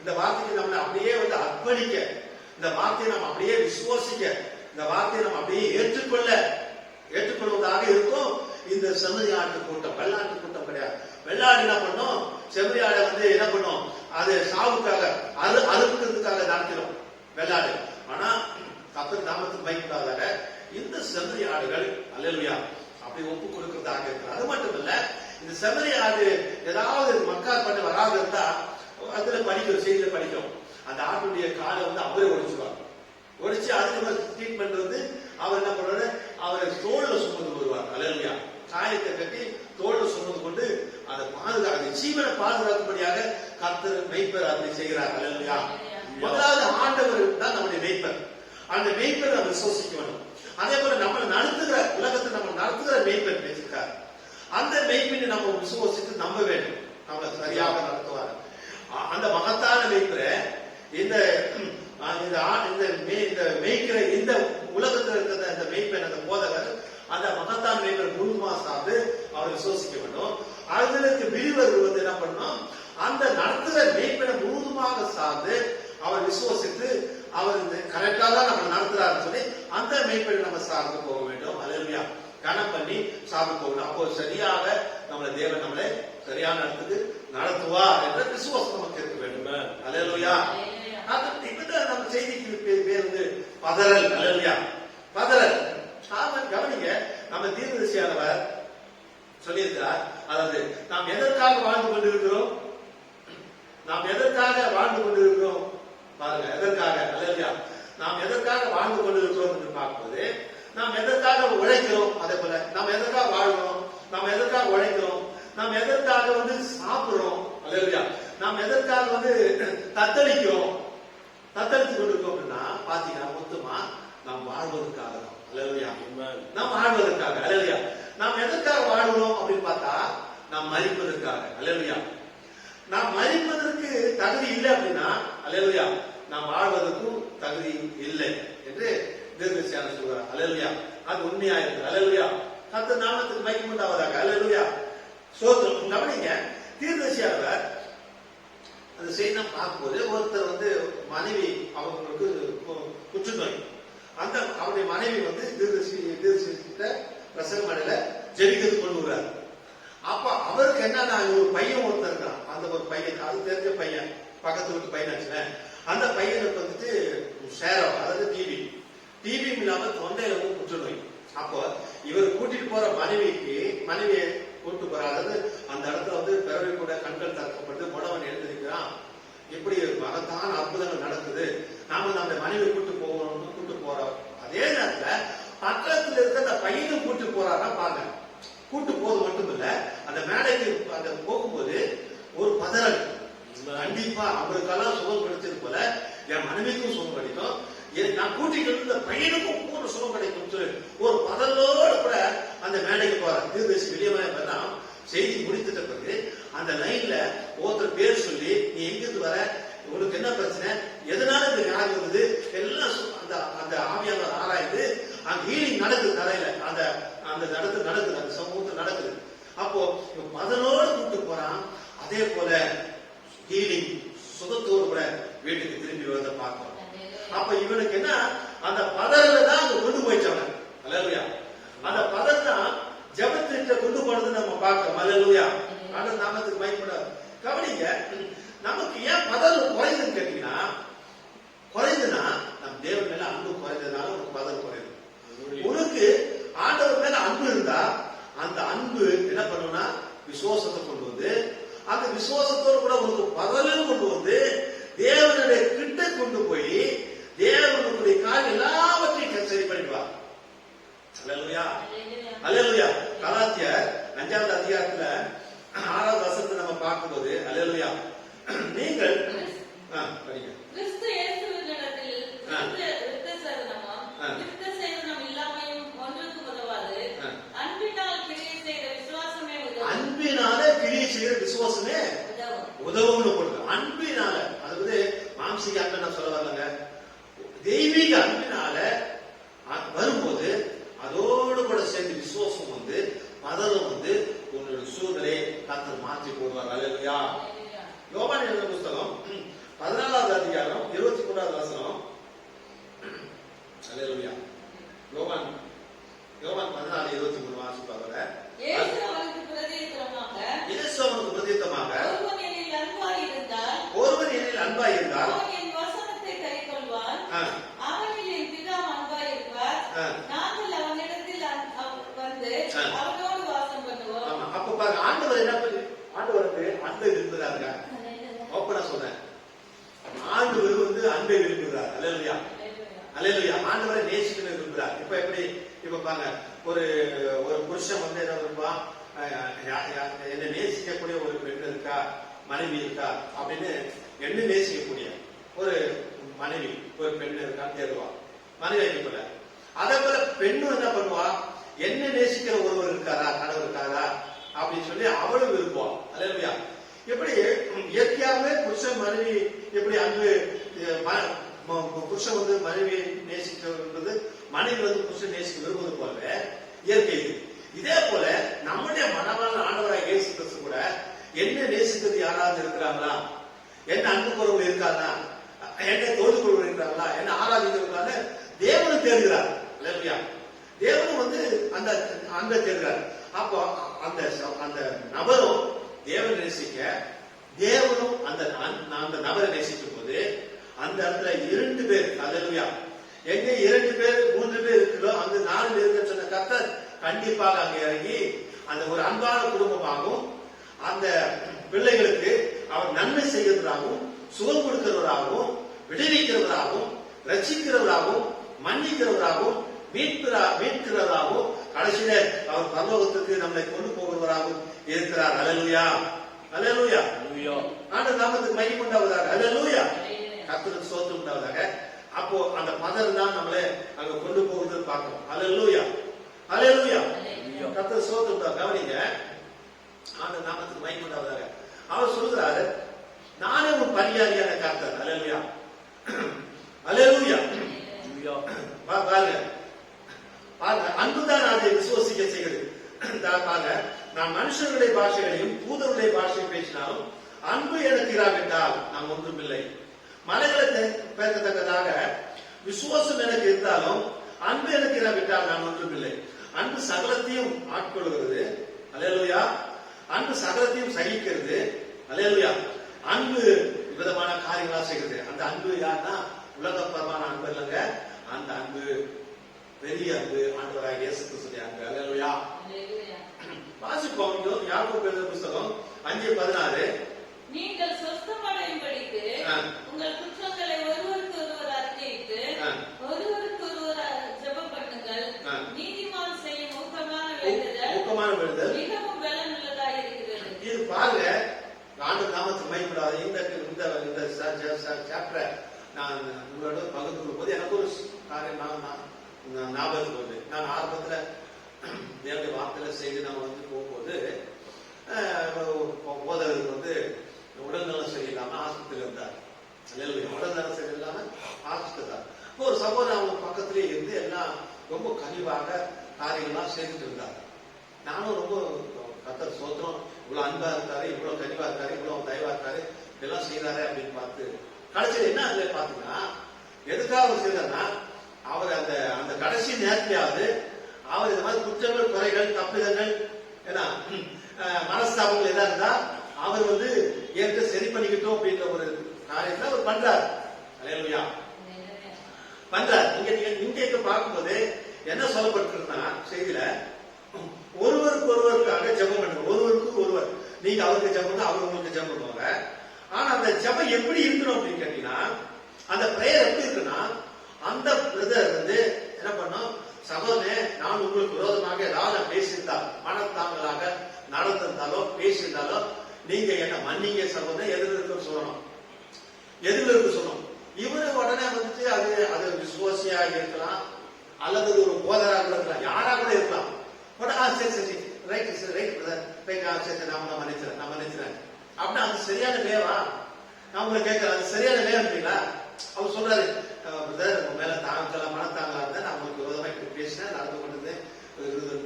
இந்த வார்த்தைக்கு நம்ம அப்படியே வந்து அர்ப்பணிக்க, இந்த வார்த்தையை நம்ம அப்படியே விசுவாசிக்க, இந்த வார்த்தையை நம்ம அப்படியே ஏற்றுக்கொள்வதாக இருக்கும். இந்த செம்மறி ஆட்டு கூட்டம் வெள்ளாட்டு கூட்டம் கிடையாது. வெள்ளாடு என்ன பண்ணும், செம்மறி ஆடை வந்து என்ன பண்ணும், அது சாவுக்காக அறுக்கிறதுக்காக நடத்திடும் வெள்ளாடு. ஆனா கர்த்தர் நாமத்துக்கு பயப்படாதாக இந்த செம்மறி ஆடுகள் அல்லேலூயா அப்படி ஒப்பு கொடுக்கிறதாக இருக்கு. அது மட்டும் இல்ல, இந்த செம்மறி ஆடு ஏதாவது மக்கள் பண்ண வராது இருந்தா அதுல படிக்கும், செய்தியில படிக்கும், அந்த ஆட்டுடைய காலை வந்து அவரே ஒடிச்சுவாங்க. ஒடிச்சு அதுக்கு ட்ரீட்மெண்ட் வந்து அவர் என்ன பண்றாரு, அவரை தோல்ல சுமந்து வருவார். அல்லேலூயா. காயத்தை கட்டி தோல்ல சுமந்து கொண்டு அதை பாதுகாக்க, ஜீவனை பாதுகாக்கும்படியாக கர்த்தர் மேய்ப்பர் அப்படி செய்கிறார். அல்லேலூயா. முதலாவது ஆண்டவர் தான் நம்முடைய மேய்ப்பர். அந்த மேய்ப்பரை நம்ம விசுவாசிக்க வேண்டும். அதே போல நம்ம நடத்துகிற உலகத்தை நம்ம நடத்துகிற மேய்ப்பர் பேசிருக்காரு. அந்த மேய்ப்பினை நம்ம விசுவாசித்து நம்ப வேண்டும், நம்மளை சரியாக நடத்துவார். அந்த மகத்தான மேய்ப்பரை இந்த மேய்க்கிற இந்த உலகத்தில் இருக்கிற அந்த மேய்ப்பன், அந்த போதகர், அந்த மகத்தான மேய்ப்பர் முழுமா சார்ந்து அவர் விசுவாசிக்க வேண்டும். அதற்கு பிரிவர் வந்து என்ன பண்ணணும், அந்த நடத்துகிற மேய்ப்பனை முழுதுமாக சார்ந்து அவர் விசுவாசித்து அவர் கரெக்டா தான் நம்ம நடத்துறாருன்னு சொல்லி அந்த மேய்ப்பனை நம்ம சார்ந்து போக வேண்டும். அல்லேலூயா. கனம் பண்ணி சார்ந்து போகணும். அப்போ சரியாக நம்மளை தேவன் நம்மளை சரியான இடத்துக்கு நடத்துவார் என்ற விசுவாசம் நமக்கு இருக்க வேண்டும். அல்லேலூயா. இப்பதான் நம்ம செய்திக்கு பேர் வந்து பதறல். அல்லேலூயா. பதறல். கவனிங்க, நம்ம தீர்க்கதரிசியானவர் சொல்லியிருக்கிறார், அதாவது நாம் எதற்காக வாழ்ந்து கொண்டிருக்கிறோம், நாம் எதற்காக வாழ்ந்து கொண்டிருக்கிறோம் பாருங்க, எதற்காக. அல்லேலூயா. நாம் எதற்காக வாழ்ந்து கொண்டிருக்கிறோம் என்று பார்க்கும்போது, நாம் எதற்காக உழைக்கிறோம், அதே போல நாம் எதற்காக வாழ்கிறோம், நாம் எதற்காக உழைக்கிறோம், நாம் எதற்காக வந்து சாப்பிடுறோம். அல்லேலூயா. நாம் எதற்காக வந்து தத்தளித்து கொண்டிருக்கோம் அப்படின்னா பாத்தீங்கன்னா மொத்தமா நாம் வாழ்வதற்காக தான். அல்லேலூயா. நாம் வாழ்வதற்காக. அல்லேலூயா. நாம் எதற்காக வாழ்கிறோம் அப்படின்னு பார்த்தா நாம் மரிப்பதற்காக. அல்லேலூயா. நாம் மரிப்பதற்கு தகுதி இல்லை அப்படின்னா அல்லேலூயா நாம் வாழ்வதற்கும் தகுதி இல்லை என்று தீர்க்கதரிசியான சொல்றார். அல்லேலூயா. அது உண்மையா இருக்கு. அல்லேலூயா. கர்த்தர் நாமத்துக்கு மகிமை உண்டாவதாக. அல்லேலூயா. ஸ்தோத்திரம். கவனிங்க, தீர்க்கதரிசியானவர் அந்த செய்தி பார்க்கும்போது ஒருத்தர் வந்து மனைவி அவங்களுக்கு புற்றுநோய், அந்த அவருடைய மனைவி வந்து தீர்க்கதரிசிட்ட பிரசங்க மடையில ஜெபிக்கிறது கொண்டு வருவார். அப்ப அவருக்கு என்னன்னா ஒரு பையன் ஒருத்தர் இருக்கான், அந்த ஒரு பையன், அது தெரிஞ்ச பையன், பக்கத்து வீட்டு பையன் ஆச்சுனேன். அந்த பையனுக்கு வந்துட்டு சேரம், அதாவது டிவி இல்லாம தொண்டையில வந்து புற்றுநோய். அப்போ இவர் கூட்டிட்டு போற மனைவியை கூட்டு போற, அதாவது அந்த இடத்துல வந்து பிறவை கூட கண்கள் திறக்கப்பட்டு முடவன் எழுந்திருக்கிறான். இப்படி மகத்தான அற்புதங்கள் நடக்குது, நாம நம்ம மனைவியை கூட்டு போறோம். அதே நேரத்துல பக்கத்துல இருக்க அந்த பையனும் கூட்டு போறாருன்னா பாருங்க, கூட்டு போது மட்டும் இல்ல, அந்த மேடைக்கு அந்த போகும்போது ஒரு பதறல். கண்டிப்பா அவருக்கெல்லாம் சுகம் கிடைச்சது போல என் மனைவிக்கும் சுகம் கிடைக்கும், நான் கூட்டிட்டு இந்த பையனுக்கும் பூர்ண சுகம் கிடைக்கும் சொல்லி ஒரு பதலோடு கூட அந்த மேடைக்கு போறார். தீர்க்கதரிசி வெளியே செய்தி முடித்துட்ட பிறகு அந்த லைன்ல ஒருத்தர் பேர் சொல்லி, நீ எங்கிருந்து வர, உனக்கு என்ன பிரச்சனை, எதனால இந்த வியாதி வந்தது எல்லாம் அந்த ஆவியாளர் ஆராய்ந்து அங்க ஹீலிங் நடக்குது. தரையில அந்த நடக்குது, அந்த சமூகத்தில் நடக்குது. அப்போ மதனோடு கூட்டு போறான். அதே போல ஹீலிங் சுகத்தோடு கூட வீட்டுக்கு திரும்பி வந்த பார்க்கிறோம். அப்ப இவனுக்கு என்ன, அந்த பதறல தான் அங்க கொண்டு போயிட்டாங்க. அல்லேலூயா. அந்த பதர் தான் ஜெபத்திட்ட கொண்டு போனது நம்ம பார்க்கிறோம். அல்லேலூயா, அல்லேலூயா. கலாத்தியர் 5வது அதிகாரத்துல 6வது வசனத்தை நம்ம பார்க்கும்போது, அல்லேலூயா, நீங்கள் படிங்க. கிறிஸ்து இயேசுவினிடத்தில் விருத்த சேதனம் இல்லாமையும் ஒன்றுக்கு உதவாது. அன்பினால் கிரியை செய்த விசுவாசமே உதவும். அன்பினால கிரியை செய்கிற விசுவாசமே உதவும்னு போடுது. அன்பினால, அதாவது மாம்சீக அன்பை நான் சொல்ல வரலங்க, தெய்வீக அன்பினால வரும்போது அதோடு கூட சேர்ந்து விசுவாசம் வந்து மதம் வந்து உன்னுடைய சூழ்நிலை கர்த்தர் மாற்றி போடுவார். அல்லேலூயா. யோவான் எழுதின புஸ்தகம் 14வது அதிகாரம் 23வது வசனம். அல்லேலூயா. யோவான் 14:23 வாசிப்பாங்க. இயேசு அவனுக்கு பிரதியுத்தரமாக, ஒருவன் என்னில் அன்பாய் இருந்தால் அவன் என் வசனத்தை கைக்கொள்வான். அவனில் என் பிதா அன்பாய் இருப்பார். நாங்கள் அவனிடத்தில் வந்து அவனோடு வாசம் பண்ணுவோம். ஆமா. அப்ப பாருங்க, ஆண்டவர் என்ன பண்ணி, ஆண்டவருக்கு அன்பை விரும்புகிறாருங்க. ஓப்பனா சொல்றேன், ஆண்டவர் வந்து அன்பை விரும்புகிறார். அல்லேலூயா, அல்லேலூயா. ஆண்டவரை நேசிக்க விரும்புகிறார். இப்ப எப்படி, இப்ப பாருங்க, ஒரு புருஷன் வந்து என்ன விரும்புவான், என்ன நேசிக்கக்கூடிய ஒரு பெண் இருக்கா, மனைவி இருக்கா அப்படின்னு என்ன நேசிக்கக்கூடிய ஒரு மனைவி, ஒரு பெண் இருக்கான்னு தேடுவான், மனைவி போல. அதே போல பெண்ணும் என்ன பண்ணுவா, என்ன நேசிக்கிற ஒருவர் இருக்காரா, கணவர் இருக்காரா அப்படின்னு சொல்லி அவளும் விரும்புவான். அல்லேலூயா. எப்படி இயற்கையாகவே புருஷன் மனைவி எப்படி அன்பு, புருஷன் வந்து மனைவி நேசிக்கிறது, மனைவி வந்து புருஷன் நேசிக்க விரும்புவது போல இயற்கை. இதே போல நம்முடைய மனமான ஆண்டவராக இயேசு கிறிஸ்து கூட என்ன நேசிக்கிறது யாராவது இருக்கிறாங்களா, என்ன அன்பு குறவு இருக்காங்களா, என்ன தொழுது குறவு இருக்கிறாங்களா, என்ன ஆராதிக்கிறாங்க, தேவனும் தேடுகிறார். இல்லையா, தேவனும் வந்து அந்த அன்பை தேடுகிறார். அப்போ அந்த நபரும் தேவனை நேசிக்க, தேவனும் அந்த நபரை நேசிக்கும் போது அந்த இடத்துல 2 பேர், அல்லேலூயா, எங்க 2 பேர் 3 பேர் இருக்கிறோ அங்கு 4 பேர் சொன்ன கர்த்தர் கண்டிப்பாக அங்க இறங்கி அந்த ஒரு அன்பான குடும்பமாகவும் அந்த பிள்ளைகளுக்கு அவர் நன்மை செய்கிறவராகவும் சுகம் கொடுக்கிறவராகவும் விடுவிக்கிறவராகவும் ரட்சிக்கிறவராகவும் மன்னிக்கிறவராகவும் மீட்கிறவராகவும் கடைசியில அவர் பரலோகத்துக்கு நம்மளை கொண்டு போகிறவராகவும் இருக்கிறார். அல்லேலூயா, அல்லேலூயா. ஆண்டவர் நாமத்துக்கு மகிமை உண்டாவதாக. அல்லேலூயா. கர்த்தருக்கு ஸ்தோத்திரம் உண்டாவதாக. அப்போ அந்த மதர் தான் நம்மளை அங்க கொண்டு போகுது பார்க்கணும். அல்லேலூயா, அல்லேலூயா. கர்த்தருக்கு ஸ்தோத்திரம் உண்டாவதாக. கவனிங்க, ஆண்டவர் நாமத்துக்கு மகிமை உண்டாவதாக. அவர் சொல்கிறாரு, நானே ஒரு பரிகாரியான கர்த்தர். அல்லேலூயா, அல்லேலூயா. பாருங்க, பாருங்க, அன்புதான் அதை விசுவாசிக்க செய்கிறது. பாருங்க, நான் மனுஷர்களுடைய பாஷைகளையும் தூதருடைய பாஷையை பேசினாலும் அன்பு எனக்கு இராவிட்டால் நான் ஒன்றுமில்லை. மலைகளை பெயர்க்கத்தக்கதாக விசுவாசம் எனக்கு இருந்தாலும் அன்பு எனக்கு இராவிட்டால் நான் ஒன்றுமில்லை. அன்பு சகலத்தையும் ஆட்கொள்கிறது. அல்லேலூயா. அன்பு சகலத்தையும் சகிக்கிறது. அல்லேலூயா. அன்பு விதமான காரியங்களா செய்கிறது. அந்த அன்பு யாருன்னா உலகப்பரமான அன்பு இல்லைங்க. அந்த அன்பு பெரிய அன்பு, ஆண்டவராகிய இயேசு கிறிஸ்துவின் அன்பு. அல்லேலூயா. வாசிப்போம் யாக்கோபு எழுதின புஸ்தகம் 5:16. நீங்கள் சொஸ்தமடையும்படிக்கு உங்கள் குற்றங்களை ஒருவருக்கு ஒருவர் அறிக்கையிட்டு ஒருவருக்கு ஒருவர் ஜெபம் பண்ணுங்கள். நீதிமான் செய்யும் ஊக்கமான வேண்டுதல் மிகவும் பலனுள்ளதாக இருக்கிறது. இது பாருங்க, ஆண்டவர் நாமத்துக்கு மகிமைப்படாத இந்த சாப்டரை நான் உங்களோட பகிர்ந்து கொள்ளும் போது எனக்கு ஒரு காரியம் ஞாபகத்துக்கு வருது. நான் ஆரம்பத்துல தேவனுடைய வார்த்தையில செய்து நான் வந்து போகும்போது போதகருக்கு வந்து உடல்நலம் சரியில்லாம ஆஸ்பத்திரியில் இருந்தார். உடல்நலம் சரியில்லாம ஆஸ்பத்திரி தான். ஒரு சகோதரர் அவங்க பக்கத்திலேயே இருந்து எல்லாம் ரொம்ப கனிவாக காரியங்கள்லாம் செய்துட்டு இருந்தார். நானும் ரொம்ப கர்த்தர் சோத்திரம், இவ்வளவு அன்பா இருக்காரு, இவ்வளவு கனிவா இருக்காரு, இவ்வளவு தயவா இருக்காரு, இதெல்லாம் செய்யறாரு அப்படின்னு பார்த்து கடைசியில் என்ன அதுல பாத்தீங்கன்னா எதுக்காக அவர் செய்யறாருன்னா, அவர் அந்த கடைசி நேரத்திலாவது அவர் இந்த மாதிரி குற்றங்கள் குறைகள் தப்பிதங்கள் ஏன்னா மனஸ்தாபங்கள் எதா இருந்தா அவர் வந்து ஏற்க சரி பண்ணிக்கிட்டோம் அப்படின்ற ஒரு காரியத்தை அவர் பண்றாரு. அல்லேலூயா, பண்றாரு. இங்க பார்க்கும்போது என்ன சொல்லப்பட்டிருக்குன்னா செய்தியில ஒருவருக்கு ஒருவருக்காக ஜெபம் பண்ணுங்க. ஒருவருக்கு ஒருவர், நீங்க அவருக்கு ஜெபம் பண்ண அவர் உங்களுக்கு ஜெபம் பண்ணுவாங்க. ஆனா அந்த ஜெபம் எப்படி இருக்கணும் அப்படின்னு கேட்டீங்கன்னா, அந்த பிரேயர் எப்படி இருக்குன்னா, அந்த பிரதர் வந்து என்ன பண்ணும், சகோதரனே நான் உங்களுக்கு விரோதமாக ஏதாவது பேசியிருந்தால், மனத்தாங்களாக நடந்திருந்தாலோ பேசியிருந்தாலோ நீங்க என்ன மன்னிங்க சகோதரன், எதிர்க்கு சொல்லணும், எதிர்க்கு சொல்லணும். இவரு உடனே வந்துட்டு அது விசுவாசியாக இருக்கலாம், அல்லது ஒரு போதராக இருக்கலாம், யாரா கூட இருக்கலாம். சரி சரி ரைட் ரைட் ரைட் சரி நான் மன்னிச்சிறேன் அப்படின்னா அது சரியான வேவா? நான் உங்களை கேட்கிறேன், அது சரியான வேவம் இல்லைங்களா? அவர் சொல்றாரு, பிரதர் உங்க மேல தாங்கலாம் மனத்தாங்களா இருந்தா நான் உங்களுக்கு விரோதமா பேசினேன், நடந்து கொண்டது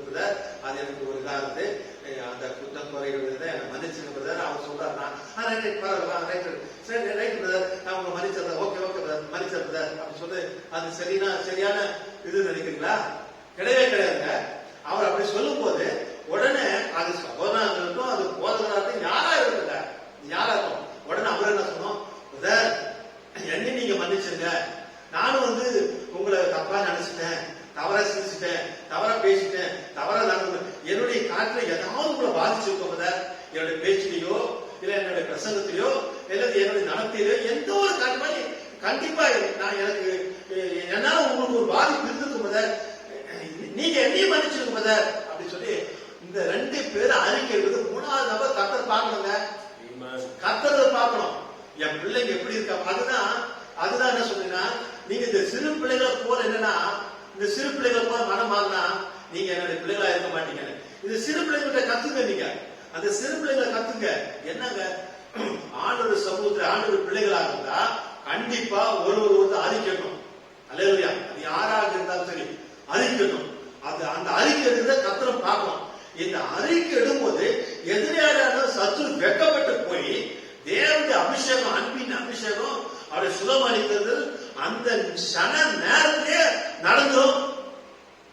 பிரதர், அது எனக்கு ஒரு இதா இருந்து அந்த குற்றம் குறைகள் என்னை மன்னிச்சுங்க பிரதர். அவர் சொல்றாருன்னா ரைட் பரவாயில்ல ரைட் சரி ரைட் பிரதர், நான் உங்களை மன்னிச்சிருந்தேன், ஓகே ஓகே பிரதர் மன்னிச்சேன் பிரதர் அப்படின்னு சொல்லி அது சரியான இது நினைக்கிறீங்களா? கிடையவே கிடையாதுங்க. அவர் அப்படி சொல்லும் போது உடனே அது சகோதரனாக இருக்கட்டும், அது போதகராக யாரா இருக்குங்க, யாரா இருக்கும், உடனே அவர் என்ன சொன்னோம், பிரதர் என்ன நீங்க மன்னிச்சிருங்க, நானும் உங்களை தப்பா நினைச்சிட்டேன், தவறா சிந்திச்சிட்டேன், தவறா பேசிட்டேன், தவறா நடந்து என்னுடைய காட்டுல ஏதாவது உங்களை பாதிச்சிருக்கோம் பிரதர், என்னுடைய பேச்சிலையோ இல்ல என்னுடைய பிரசங்கத்திலையோ இல்ல என்னுடைய நடத்தையிலோ எந்த ஒரு காட்டு மாதிரி கண்டிப்பா நான் எனக்கு என்னால உங்களுக்கு ஒரு பாதிப்பு இருந்திருக்கும் பிரதர், நீங்க என்னையும் மன்னிச்சிருக்க பிரதர் அப்படின்னு சொல்லி இந்த 2 பேரும் அறிக்கை எடுத்து 3வது நபர் கர்த்தர் பார்க்கணுங்க, கர்த்தர் பார்க்கணும். என் பிள்ளைங்க எப்படி இருக்கா, அதுதான் என்ன சொன்னீங்கன்னா, நீங்க இந்த சிறு பிள்ளைகளை போல என்னன்னா, இந்த சிறு பிள்ளைகளை போல மனம் மாறினா நீங்க என்னுடைய பிள்ளைகளா இருக்க மாட்டீங்க. இந்த சிறு பிள்ளைகிட்ட கத்துங்க, நீங்க அந்த சிறு பிள்ளைகளை கத்துங்க. என்னங்க, ஆண்டவர் சமூகத்துல ஆண்டவர் பிள்ளைகளாக இருந்தா கண்டிப்பா ஒருவர் அறிக்கணும். அல்லேலூயா. அது யாராக இருந்தாலும் சரி அறிக்கணும். அந்த அறிக்கை எடுக்கிறத கர்த்தர் பார்க்கணும். இந்த அறிக்கை எடுக்கும்போது எதிரான சத்துரு வெட்கப்பட்டு போய் தேவனுடைய அபிஷேகம், அன்பின் அபிஷேகம் அவரை சுகமளிக்கிறது அந்த சன நேரத்திலே நடந்தும்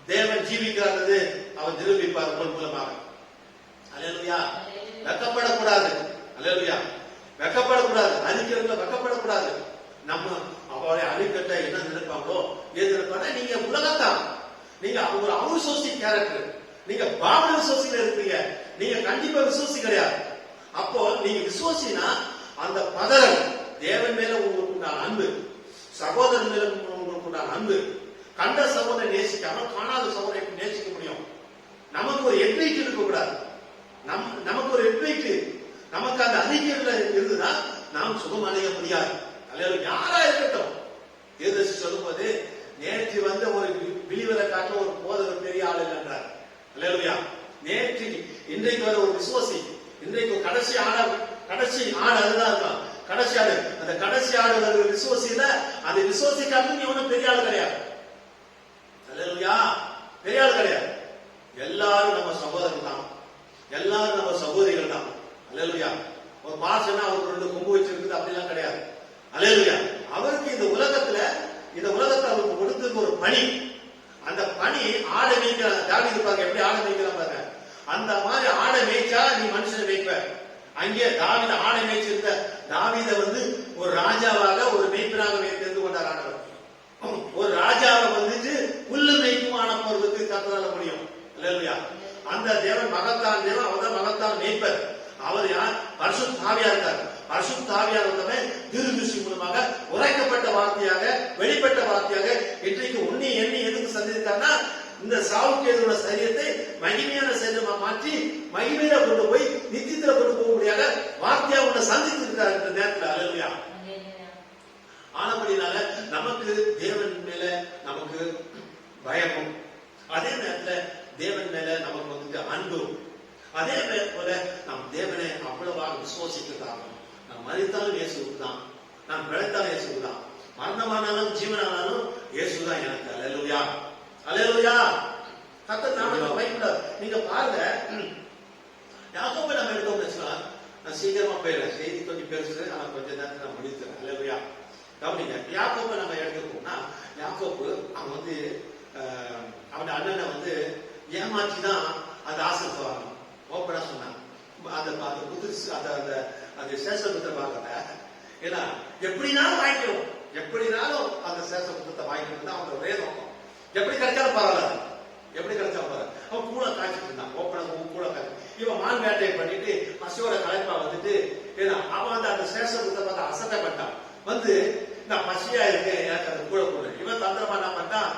தேவன் ஜீவிக்கிறது அவர் நிரூபிப்பார் மூலமாக. அல்லேலூயா. வெட்கப்படக்கூடாது. அல்லேலூயா. வெட்கப்படக்கூடாது. அறிக்கைகளை வெட்கப்படக்கூடாது. நம்ம அவரை அறிக்கட்ட என்ன நினைப்பாங்களோ எது நினைப்பாங்க, நீங்க உலகத்தான், நீங்க ஒரு அவிசுவாசி கேரக்டர், நீங்க பாவ விசுவாசிகள் இருக்கீங்க, நீங்க கண்டிப்பா விசுவாசி கிடையாது. அப்போ நீங்க விசுவாசினா அந்த பதறல், தேவன் மேல உங்களுக்கு உண்டான அன்பு, சகோதரன் மேல உங்களுக்கு உண்டான அன்பு, கண்ட சகோதரனை நேசிக்காம காணாத சகோதரனை நேசிக்க முடியும். நமக்கு ஒரு எட்வீட் இருக்க கூடாது. நமக்கு ஒரு எட்வீட், நமக்கு அந்த அறிக்கைகள் இருந்துன்னா நாம் சுகமடைய முடியாது. அல்லது யாரா இருக்கட்டும், ஏதேசி சொல்லும் போது நேற்று ஒரு விழிவரை காட்ட ஒரு போதவர் பெரிய ஆள் இல்லைன்றார். அல்லேலூயா. நேற்று இன்றைக்கு வர ஒரு விசுவாசி, இன்றைக்கு கடைசி ஆடு அதுதான் இருக்கும். கடைசி ஆடு, அந்த கடைசி ஆடு விசுவாசியில அந்த விசுவாசி காட்டு நீ ஒன்னும் பெரிய ஆள் கிடையாது. அல்லேலூயா. பெரிய ஆள் கிடையாது. எல்லாரும் நம்ம சகோதரன் தான், எல்லாரும் நம்ம சகோதரிகள் தான். அல்லேலூயா. ஒரு பாசனா அவருக்கு 2 கொம்பு வச்சிருக்குது அப்படிலாம் கிடையாது. அல்லேலூயா. அவருக்கு இந்த உலகத்தை அவருக்கு கொடுத்திருக்க ஒரு பணி, அந்த பணி ஆடை மேய்க்கிற தாவீது பாருங்க எப்படி ஆடை மேய்க்கிறான் பாருங்க. அந்த மாதிரி ஆடை மேய்ச்சா நீ மனுஷனை மேய்ப்ப. அங்கே தாவீது ஆடை மேய்ச்சிருந்த தாவீதை ஒரு ராஜாவாக ஒரு மேய்ப்பனாக தெரிந்து கொண்டார் ஆண்டவர். ஒரு ராஜாவை புல்லு மேய்க்கும் ஆன போறதுக்கு கர்த்தரால முடியும். அல்லேலூயா. அந்த தேவன் மகத்தான் தேவன், அவர் தான் மகத்தான் மேய்ப்பர். அவர் யார்? பரிசுத்த ஆவியார் இருக்கார். பரிசுத்த ஆவியார் வந்தவன் தீர்க்கதரிசி மூலமாக உரைக்கப்பட்ட வார்த்தையாக, வெளிப்பட்ட வார்த்தையாக இன்றைக்கு உன்னை எண்ணி எதுக்கு சந்தித்தார்னா, இந்த சாவுக்கேதுவோட சரீரத்தை மகிமையான சரீரமா மாற்றி மகிமையில கொண்டு போய் நித்தியத்துல கொண்டு போக முடியாத வார்த்தையா உன்னை சந்தித்திருக்கிறார் இந்த நேரத்தில். அல்லேலூயா. ஆனபடினால நமக்கு தேவன் மேல நமக்கு பயமும், அதே நேரத்துல தேவன் மேல நமக்கு அன்பும், அதே போல நம் தேவனை அவ்வளவாக விசுவாசிக்கிறதாகும். நாம் மரித்தாலும் இயேசுக்கு தான், நாம் பிழைத்தாலும் இயேசுக்கு தான், மரணமானாலும் ஜீவனானாலும் இயேசுதான் எனக்கு. அல்லேலூயா. அல்லேலூயா. கர்த்தர் நாமத்தை பயப்படாது. நீங்க பாருங்க, யாக்கோபை நம்ம எடுத்தோம்னு வச்சுக்கலாம். நான் சீக்கிரமா போயிடுறேன், செய்தி கொஞ்சம் பெருசு, ஆனா கொஞ்ச நேரத்தில் நான் முடிச்சிடறேன். அல்லேலூயா. கவனிங்க, யாக்கோபை நம்ம எடுத்துக்கோம்னா, யாக்கோபு அவன் அவன் அண்ணனை ஏமாற்றிதான் அந்த ஆசத்தை வாங்கணும். ஓப்பனா சொன்னான். அந்த புதுசு அந்த சேஷபுத்தத்தை வாங்கல, ஏன்னா எப்படினாலும் வாங்கிக்கிறோம், எப்படினாலும் அந்த சேஷபுத்தத்தை வாங்கிக்கிறது தான் அவனோட ஒரே நோக்கம். எப்படி கிடைச்சாலும் பரவாயில்ல, எப்படி கிடைச்சாலும் பரவாயில்ல. அவன் கூட காய்ச்சிட்டு இருந்தான். ஓப்பனா கூட காய்ச்சி இவன் மான் வேட்டையை பண்ணிட்டு பசியோட கலைப்பா ஏன்னா அவன் அந்த சேஷபுத்தத்தை பார்த்து அசட்டப்பட்டான். நான் பசியா இருக்கேன், எனக்கு அந்த கூட இவன் தந்திரமா என்ன பண்ணான்,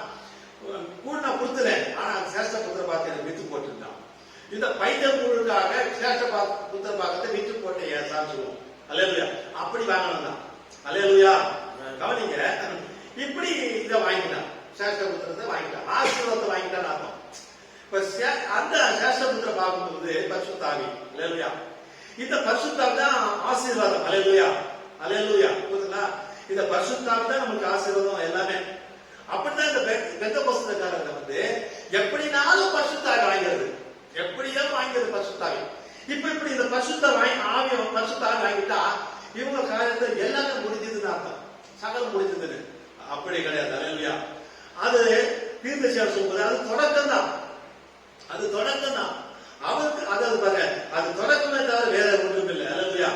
கூட நான் கொடுத்துறேன், ஆனா அந்த இந்த பைத்தியங்களுக்காக சேஷ்ட புத்திர பாகத்தை விட்டு போட்டேன் ஏசான்னு சொல்லுவோம். அல்லேலூயா. அப்படி வாங்கணும் தான். அல்லேலூயா. கவனிங்க, இப்படி இதை வாங்கிட்டான், சேஷ்ட புத்திரத்தை வாங்கிட்டான், ஆசீர்வாதத்தை வாங்கிட்டான்னு அர்த்தம். இப்ப அந்த சேஷ்ட புத்திர பாகம் வந்து பரிசுத்தாவி. அல்லேலூயா. இந்த பரிசுத்தாவி தான் ஆசீர்வாதம். அல்லேலூயா. அல்லேலூயா. புரியுதுங்களா? இந்த பரிசுத்தாவி தான் நமக்கு ஆசீர்வாதம் எல்லாமே. அப்படிதான் இந்த பெந்தகோஸ்தேக்காரங்க வந்து எப்படினாலும் பரிசுத்தாவி வாங்கிறது, எப்படியோ வாங்கிறது பரிசுத்தாவி. இப்படி இந்த பரிசுத்தாவி வாங்கிட்டா இவங்க காரியத்தை எல்லாமே முடிஞ்சதுன்னு அர்த்தம், சகலம் முடிஞ்சதுன்னு. அப்படி கிடையாது. அல்லேலூயா. அது தீர்க்கதரிசியார் சொல்றது அது தொடக்கம் தான், அது தொடக்கம் தான். அவருக்கு அதாவது பாருங்க, அது தொடக்கமே தவிர வேற ஒன்றும் இல்லை. அல்லேலூயா.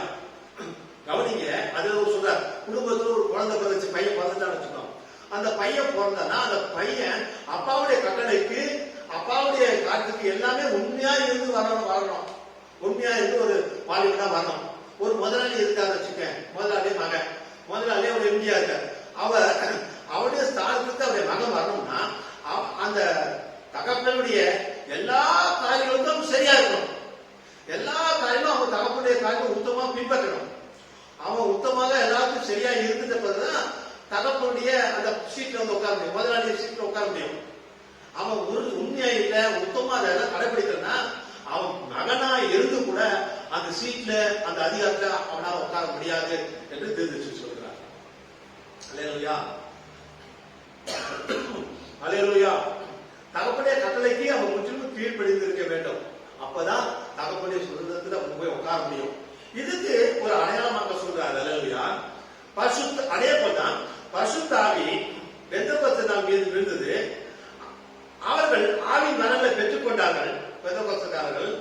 கவனிங்க, அது சொல்றார், குடும்பத்துல ஒரு குழந்தை பிறந்துச்சு, பையன் பிறந்துட்டான்னு வச்சுக்கோம். அந்த பையன் பிறந்தானா அந்த பையன் அப்பாவுடைய கட்டளைக்கு, அப்பாவுடைய காரியத்துக்கு எல்லாமே உண்மையா இருந்து வாழணும். உண்மையா இருந்து ஒரு வாலிபனா வரணும். ஒரு முதலாளி இருக்காரு வச்சுக்க, முதலாளியே மகன், முதலாளியே ஒரு எம்டியா இருக்காரு. அவருடைய ஸ்தானத்துக்கு அவருடைய மகன் வரணும்னா அந்த தகப்பனுடைய எல்லா காரியங்களுக்கும் சரியா இருக்கணும். எல்லா காரியமும் அவன் தகப்பனுடைய காரியம் உத்தமா பின்பற்றணும். அவன் உத்தமாக எல்லாருக்கும் சரியா இருந்துட்ட பிறகுதான் தகப்பனுடைய அந்த சீட்ல வந்து உட்கார முடியும், முதலாளிய சீட்ல உட்கார முடியும். அவன் உண்மையா இல்ல, உத்தமா அதெல்லாம் கடைபிடிக்கிறனா அவன் மகனா இருந்து கூட அந்த சீட்ல அந்த அதிகாரத்துல அவனால உட்கார முடியாது என்று தெரிவிச்சு சொல்கிறார். அல்லேலூயா. அல்லேலூயா. தகப்பனுடைய கட்டளைக்கு அவன் முற்றிலும் கீழ்ப்படிந்திருக்க வேண்டும். அப்பதான் தகப்பனுடைய சுதந்திரத்துல அவன் போய் உட்கார முடியும். இதுக்கு ஒரு அடையாளமாக சொல்றாரு. அல்லேலூயா. அதே போல்தான் பரிசுத்தாவி பெந்தகோஸ்தே நாள் மீது விழுந்தது. அவர்கள் ஆவின் வரங்களை பெற்றுக் கொண்டார்கள். பெந்தகோஸ்தேக்காரர்கள்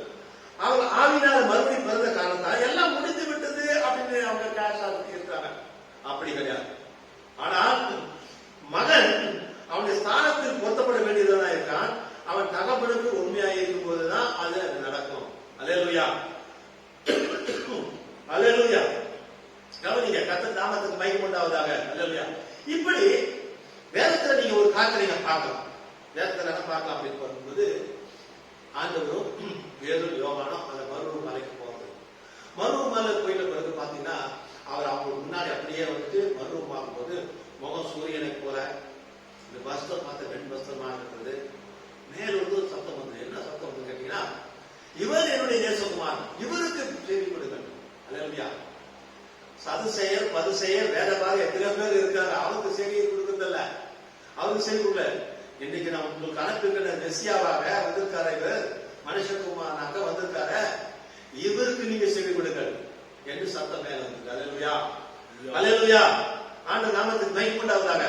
அவர்கள் ஆவினால மறுபடியும் பிறந்த காரணத்தால் எல்லாம் முடிந்து விட்டது அப்படின்னு அவங்க கேஷ் இருக்காங்க. அப்படி கிடையாது. ஆனால் மகன் அவனுடைய ஸ்தானத்தில் பொருத்தப்பட வேண்டியதான் இருக்கான். அவன் தகப்பனுக்கு உண்மையாக இருக்கும் போதுதான் அது நடக்கும். அல்லேலூயா. அல்லேலூயா. கவனிங்க, கர்த்தர் நாமத்துக்கு மகிமை உண்டாவதாக. அல்லேலூயா. இப்படி வேதத்துல நீங்க ஒரு காரியத்தை நீங்க பார்க்கலாம். வேதத்துல என்ன பார்க்கலாம் அப்படின்னு பார்க்கும்போது, ஆண்டவரும் பேதுரு யோவானும் அந்த மருவ மலைக்கு போறது. மருவ மலை போயிட்ட பிறகு பாத்தீங்கன்னா அவர் அவங்க முன்னாடி அப்படியே வந்துட்டு மருவமாகும் போது முகம் சூரியனை போல இந்த வஸ்திரம் பார்த்த பெண் வஸ்திரமா இருக்கிறது. மேல வந்து சத்தம் வந்து, என்ன சத்தம் வந்து கேட்டீங்கன்னா, இவர் என்னுடைய நேசகுமார், இவருக்கு செய்தி கொடுக்கணும். அல்லேலூயா. சதுசெயர் பதுசெயர் வேதபாக எத்தனை பேர் இருக்காங்க, அவருக்கு செய்தியை கொடுக்கறதில்ல, அவருக்கு செய்தி கொடுக்கல. இன்னைக்கு நான் உங்களுக்கு அனுப்புகிற மெசியாவாக வந்திருக்காரு, இவர் மனுஷகுமாரனாக வந்திருக்காரு, இவருக்கு நீங்க செய்தி கொடுங்க என்று சத்தம் மேல வந்து. அல்லேலூயா. அல்லேலூயா. ஆண்டவர் நாமத்துக்கு மகிமை உண்டாவதாக.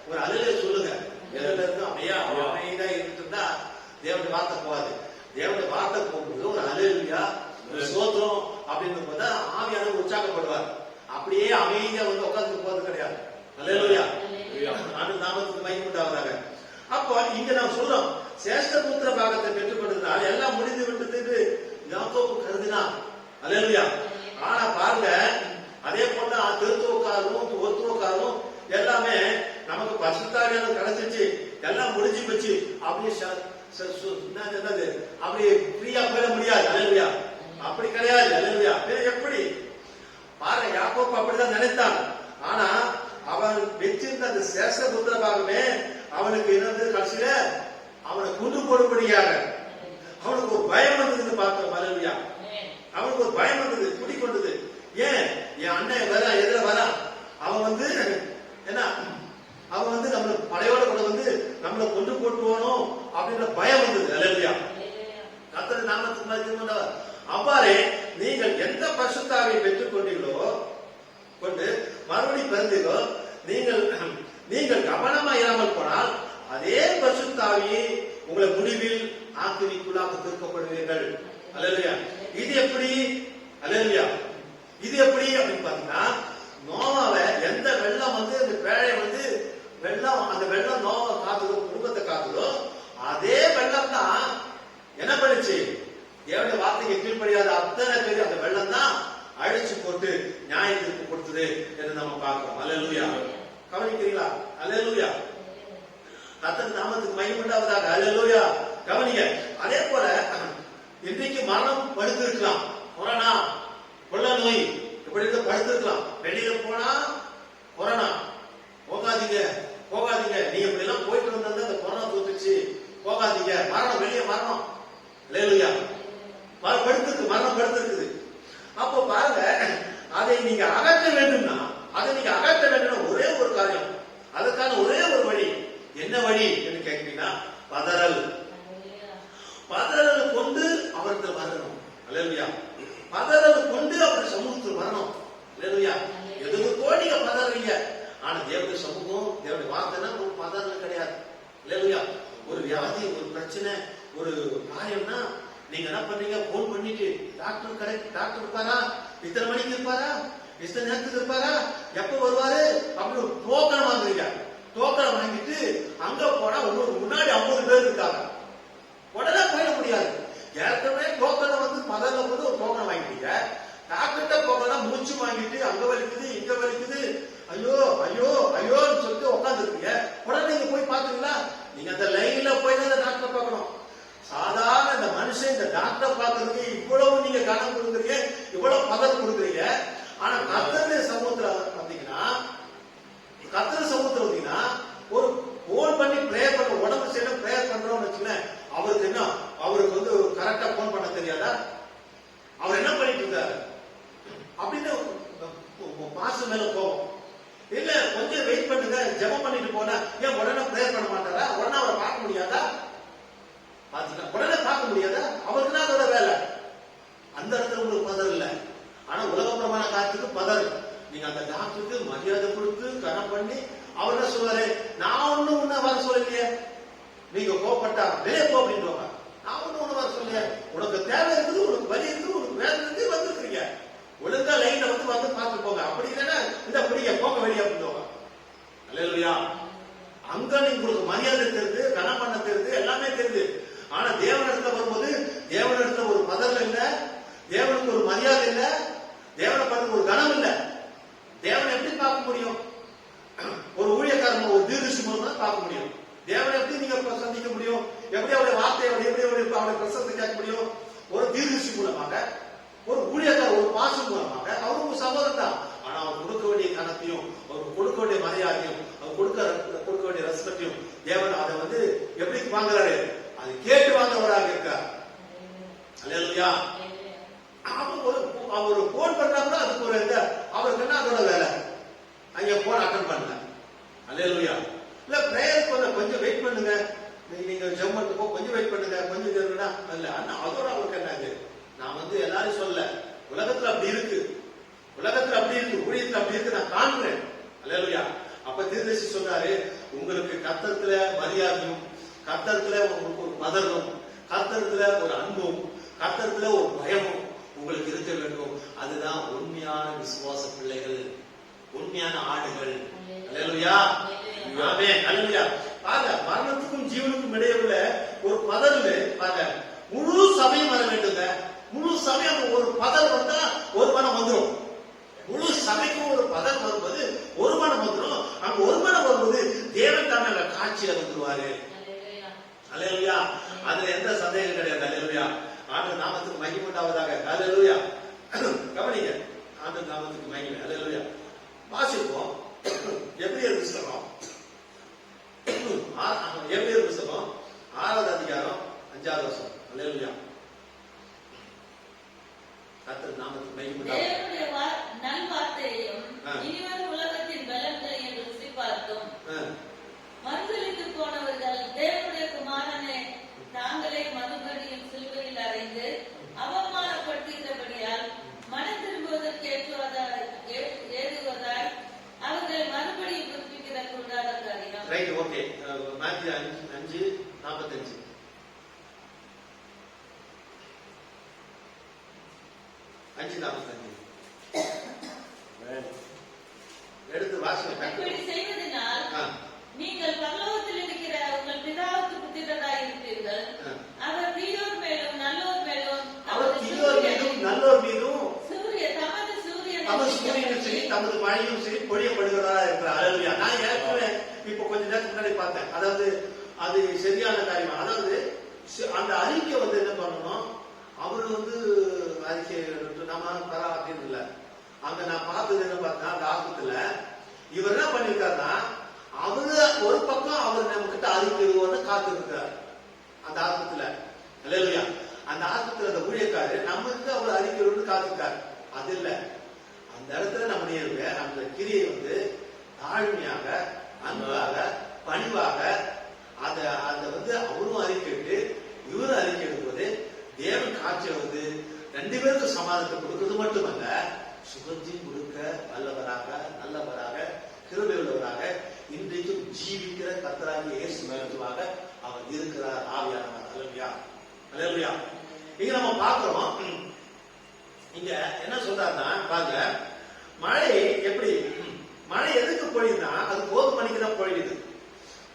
ஒரு அல்லேலூயா சொல்லுங்க. எல்லாருக்கும் அமைதியா இருந்துட்டா தேவனுடைய வார்த்தை போகாது. தேவனுடைய வார்த்தை போகும்போது ஒரு அல்லேலூயா, ஒரு ஸ்தோத்திரம் அப்படின்னு போதா ஆவியானவர் உற்சாகப்படுவார். அப்படியே அமைதியா வந்து உட்கார்ந்து போறது கிடையாது. அல்லேலூயா. ஆண்டவர் நாமத்துக்கு மகிமை உண்டாவதாக. அப்போ இங்க நாம் சொல்றோம், சேஷ்ட புத்திர பாகத்தை பெற்றுக்கொண்டதால் எல்லாம் முடிந்து விட்டது யாக்கோபு கருதினான். அல்லேலூயா. ஆனா பாருங்க, அதே போல திருத்துவக்காரரும் ஒத்துவக்காரரும் எல்லாமே நமக்கு பரிசுத்தாவியானவர் கிடைச்சிச்சு, எல்லாம் முடிஞ்சு போச்சு அப்படி என்னது அப்படி ஃப்ரீயா போயிட முடியாது. அல்லேலூயா. அப்படி கிடையாது. அல்லேலூயா. எப்படி பாருங்க, யாக்கோபு அப்படிதான் நினைத்தான். ஆனா அவன் வச்சிருந்த அந்த சேஷ்ட புத்திர பாகமே அவனுக்கு என்னது, கடைசியில அவனை கொண்டு போடும்படியாக அவனுக்கு ஒரு பயம் வந்ததுன்னு பார்த்தோம். அல்லேலூயா. அவனுக்கு ஒரு பயம் வந்தது, குடிக்கொண்டது. ஏன் என் அண்ணன் வர எதிர வரா, அவன் வந்து என்ன, அவன் வந்து நம்மள படையோட கூட வந்து நம்மளை கொண்டு போட்டுவானோ அப்படின்ற பயம் வந்தது. அல்லேலூயா. கர்த்தர் நாமத்துக்கு மகிமை. அவ்வாறே நீங்கள் எந்த பரிசுத்தாவை பெற்றுக் கொண்டீர்களோ, கொண்டு மறுபடி பிறந்தீர்களோ, நீங்கள் கவனமா இராமல் போனால் அதே பரிசுத்தாவியை உங்களை முடிவில் ஆக்கினிக்குள்ளாக தீர்க்கப்படுவீர்கள். அல்லேலூயா. இது எப்படி? அல்லேலூயா. இது எப்படி அப்படின்னு பாத்தீங்கன்னா, நோவாவை எந்த வெள்ளம் வந்து அந்த பேழை வந்து வெள்ளம், அந்த வெள்ளம் நோவை காத்துதோ, குடும்பத்தை காத்துதோ, அதே வெள்ளம் தான் என்ன பண்ணுச்சு, தேவனுடைய வார்த்தைக்கு கீழ்ப்படியாத அத்தனை பேர் அந்த வெள்ளம் தான் அழிச்சு போட்டு நியாய தீர்ப்பு கொடுத்தது என்று நம்ம பார்க்கிறோம். அல்லேலூயா. கவனிக்கிறீங்களா? அல்லேலூயா. கர்த்தர் நாமத்துக்கு மகிமை உண்டாவதாக. அல்லேலூயா. கவனிங்க. அதே போல இன்றைக்கு அல்லேலூயா. படுத்திருக்கு, மரணம் படுத்திருக்குது. அப்போ பாருங்க, அதை நீங்க அகற்ற வேண்டும்னா, அதை நீங்க அகற்ற வேண்டும்னா ஒரே ஒரு காரியம், அதுக்கான ஒரே ஒரு வழி. என்ன வழி என்று கேட்கிறீங்கன்னா, பதறல். பதறல் கொண்டு அவருக்கு வரணும். அல்லேலூயா. பதறல் கொண்டு அவர் சமூகத்தில் வரணும். அல்லேலூயா. எதுக்கோ நீங்க பதறீங்க, ஆனா தேவனுடைய சமூகம், தேவனுடைய வார்த்தைனா ஒரு பதறல் கிடையாது. அல்லேலூயா. ஒரு வியாதி, ஒரு பிரச்சனை, ஒரு காயம்னா நீங்க என்ன பண்றீங்க? போன் பண்ணிட்டு டாக்டர் இருப்பாரா, இத்தனை மணிக்கு இருப்பாரா, இத்தனை நேரத்துக்கு இருப்பாரா, எப்ப வருவாரு அப்படின்னு டோக்கன் வாங்குறீங்க. டோக்கனை வாங்கிட்டு அங்க போனா உங்களுக்கு முன்னாடி 50 பேர் இருக்காங்க. உடனே போயிட முடியாது. ஏற்கனவே டோக்கனை வந்து பதறல வந்து ஒரு டோக்கனை வாங்கிட்டீங்க. டாக்டர்கிட்ட போகலாம் மூச்சு வாங்கிட்டு அங்க வலிக்குது இங்க வலிக்குது, ஐயோ ஐயோ ஐயோன்னு சொல்லிட்டு உட்கார்ந்து இருக்கீங்க. உடனே நீங்க போய் பாத்தீங்களா? நீங்க அந்த லைன்ல போய் தான் டாக்டரை பார்க்கணும். சாதாரண இந்த மனுஷன் இந்த டாக்டரை பார்க்கறதுக்கு இவ்வளவு நீங்க கணக்கு கொடுக்குறீங்க, இவ்வளவு பதம் கொடுக்குறீங்க. ஆனா கர்த்தருடைய சமூகத்துல பாத்தீங்கன்னா, ஒரு போன் பண்ணி பிரேயர் பண்ண, உடம்பு செய்ய பிரேயர் பண்றோம்னு வச்சுக்கேன், அவருக்கு என்ன, அவருக்கு வந்து கரெக்டா போன் பண்ண தெரியாதா? அவர் என்ன பண்ணிட்டு இருக்காரு அப்படின்னு பாசம் மேல போவோம். இல்ல கொஞ்சம் வெயிட் பண்ணுங்க, ஜெபம் பண்ணிட்டு போனா ஏன் உடனே பிரேயர் பண்ண மாட்டாரா? உடனே அவரை பார்க்க முடியாதா? பாத்தீங்களா? உடனே பார்க்க முடியாதா? அவருக்கு தான் அதோட வேலை. அந்த இடத்துல உங்களுக்கு பதர் இல்ல. ஆனா உலகப்புறமான காலத்துக்கு பதர். நீங்க அந்த டாக்டருக்கு மரியாதை கொடுத்து கனம் பண்ணி, அவர் என்ன சொல்லுவாரு? நான் ஒண்ணும் உன்ன வர சொல்லலையே, நீங்க கோப்பட்டா வெளியே போ அப்படின்வாங்க. நான் ஒண்ணும் உன்ன வர சொல்லலையே, உனக்கு தேவை இருக்குது, உனக்கு வலி இருக்குது, உனக்கு வேலை இருக்கு, வந்துருக்கீங்க, ஒழுங்கா லைன்ல வந்து பார்த்து போங்க. அப்படி இல்லைன்னா இந்த பிடிக்க போங்க வெளியே அப்படின்வாங்க. அல்லேலூயா. அங்க நீங்க உங்களுக்கு மரியாதை தெரியுது, கனம் பண்ண தெரியுது, எல்லாமே தெரியுது. ஆனா தேவனிடத்துல வரும்போது தேவனிடத்துல ஒரு பதறல் இல்ல, தேவனுக்கு ஒரு மரியாதை இல்ல, தேவனை பார்த்து ஒரு கனம் இல்ல. தேவனை எப்படி பார்க்க முடியும்? ஒரு ஊழியக்காரன் ஒரு தீர்க்கதரிசி மூலமா பார்க்க முடியும். தேவனை எப்படி நீங்க சந்திக்க முடியும்? எப்படி அவருடைய வார்த்தையை எப்படி அவருடைய பிரசத்தை கேட்க முடியும்? ஒரு தீர்க்கதரிசி மூலமாக, ஒரு ஊழியக்காரர் ஒரு பாசம் மூலமாக. அவரு ஒரு சகோதரன் தான். ஆனா அவர் கொடுக்க வேண்டிய கணத்தையும், அவர் கொடுக்க வேண்டிய மரியாதையும், அவர் கொடுக்க வேண்டிய ரெஸ்பெக்டையும் தேவன் அதை வந்து எப்படி வாங்குறாரு? அது கேட்டு வாங்குறவராக இருக்கார். அல்லேலூயா. அவர் போன் பண்றாங்கன்னா அதுக்கு ஒரு அவருக்கு என்ன அதோட வேலை? அங்க போன் அட்டன் பண்ணல. அல்லேலூயா. இல்ல பிரேயருக்கு கொஞ்சம் வெயிட் பண்ணுங்க, நீங்க ஜெபத்துக்கு கொஞ்சம் வெயிட் பண்ணுங்க, கொஞ்சம் இல்ல அண்ணா அதோட அவருக்கு என்ன? நான் வந்து எல்லாரும் சொல்ல, உலகத்துல அப்படி இருக்கு, உலகத்துல அப்படி இருக்கு, ஊழியத்துல அப்படி இருக்கு, நான் காண்கிறேன். அல்லேலூயா. அப்ப தீர்க்கதரிசி சொன்னாரு, உங்களுக்கு கர்த்தத்துல மரியாதையும், கர்த்தத்துல உங்களுக்கு ஒரு பதறும், கர்த்தத்துல ஒரு அன்பும், கர்த்தத்துல ஒரு பயமும் உங்களுக்கு இருக்க வேண்டும். அதுதான் உண்மையான விசுவாச பிள்ளைகள், உண்மையான ஆடுகள். அல்லேலூயா. ஆமென். அல்லேலூயா. பாருங்க, மரணத்துக்கும் ஜீவனுக்கும் இடையே உள்ள ஒரு பதறல் பாருங்க, முழு சபையும் வர வேண்டுங்க. முழு சபையும் ஒரு பதல் வந்தா ஒரு மனம் வந்துடும். முழு சபைக்கும் ஒரு பதல் வரும்போது ஒரு மனம் வந்துடும். அங்க ஒரு மனம் வரும்போது தேவன் தானே காட்சியில வந்துருவாரு. அல்லேலூயா. அதுல எந்த சந்தேகம் கிடையாது. அல்லேலூயா. ஆண்டவர் நாமத்துக்கு மகிமை உண்டாவதாக. அல்லேலூயா. கவனிங்க, ஆண்டவர் நாமத்துக்கு மகிமை. அல்லேலூயா. வாசிப்போம். எபிரேயர் புத்தகம், எபிரேயர் புத்தகம் 6வது அதிகாரம் 5வது வசனம். அல்லேலூயா. கர்த்தர் நாமத்துக்கு மகிமை உண்டாவதாக. நல்வார்த்தையையும் இனிவரும் உலகத்தின் பலன்களையும் ருசி பார்த்தும் மறுதலித்து போனவர்கள் தேவனுடைய குமாரனை தாங்களே மறுபடியும் சிலுவையில் அறைந்து அவமானப்படுத்துகிறபடியால் மனம் திரும்புவதற்கு ஏதுவதாய் அவர்களை மறுபடியும் புதுப்பிக்கிற கூடாத காரியம். Right, okay. மேத்யூ 5:45. எடுத்து வாசிங்க. இப்படி செய்வதனால் நீங்கள் பரலோகத்தில் இருக்கிற உங்கள் பிதாவுக்கு புத்திரராய் இருப்பீர்கள். அவர் தீயோர் மேலும் நல்லோர் மேலும், அவர் தீயோர் மேலும் நல்லோர் மீதும் தமது சூரியனும் சரி தமது மழையும் சரி பொழியப்படுகிறதா இருக்கிறார். அல்லேலூயா. நான் ஏற்கனவே இப்ப கொஞ்ச நேரத்துக்கு முன்னாடி பார்த்தேன். அதாவது அது சரியான காரியம். அதாவது அந்த அறிக்கை வந்து என்ன பண்ணணும், அவரு வந்து அறிக்கை நம்ம தரா அப்படின்னு இல்ல. அங்க நான் பார்த்தது என்ன பார்த்தா, அந்த ஆஸ்பத்திரியில இவர் என்ன பண்ணிருக்காருன்னா, அவரு ஒரு பக்கம் அவர் நம்ம கிட்ட அறிக்கை காத்து இருக்காரு அந்த ஆஸ்பத்திரியில. அல்லேலூயா. அந்த ஆஸ்பத்திரி அந்த ஊழியக்காரு நமக்கு அவர் அறிக்கை காத்துட்டார். அது இல்ல, அந்த இடத்துல நம்முடைய அந்த கிரியை தாழ்மையாக, அன்பாக, பணிவாக அத அவரும் அறிக்கைட்டு இவரும் அறிக்கை எடுப்பது தேவன் காட்சி ரெண்டு பேருக்கு சமாதானத்தை கொடுக்கிறது மட்டுமல்ல, சுகத்தையும் கொடுக்க வல்லவராக, நல்லவராக, கிருபை உள்ளவராக, இன்றைக்கும் ஜீவிக்கிற கர்த்தராகிய இயேசு கிறிஸ்துவாக அவர் இருக்கிறார். ஆவியானவர். அல்லேலூயா, அல்லேலூயா. இங்க நம்ம பார்க்கிறோம், இங்க என்ன சொல்றாருன்னா பாருங்க, மழை எப்படி, மழை எதுக்கு பொழியுதுன்னா அது கோதுமணிக்கு தான் பொழியுது.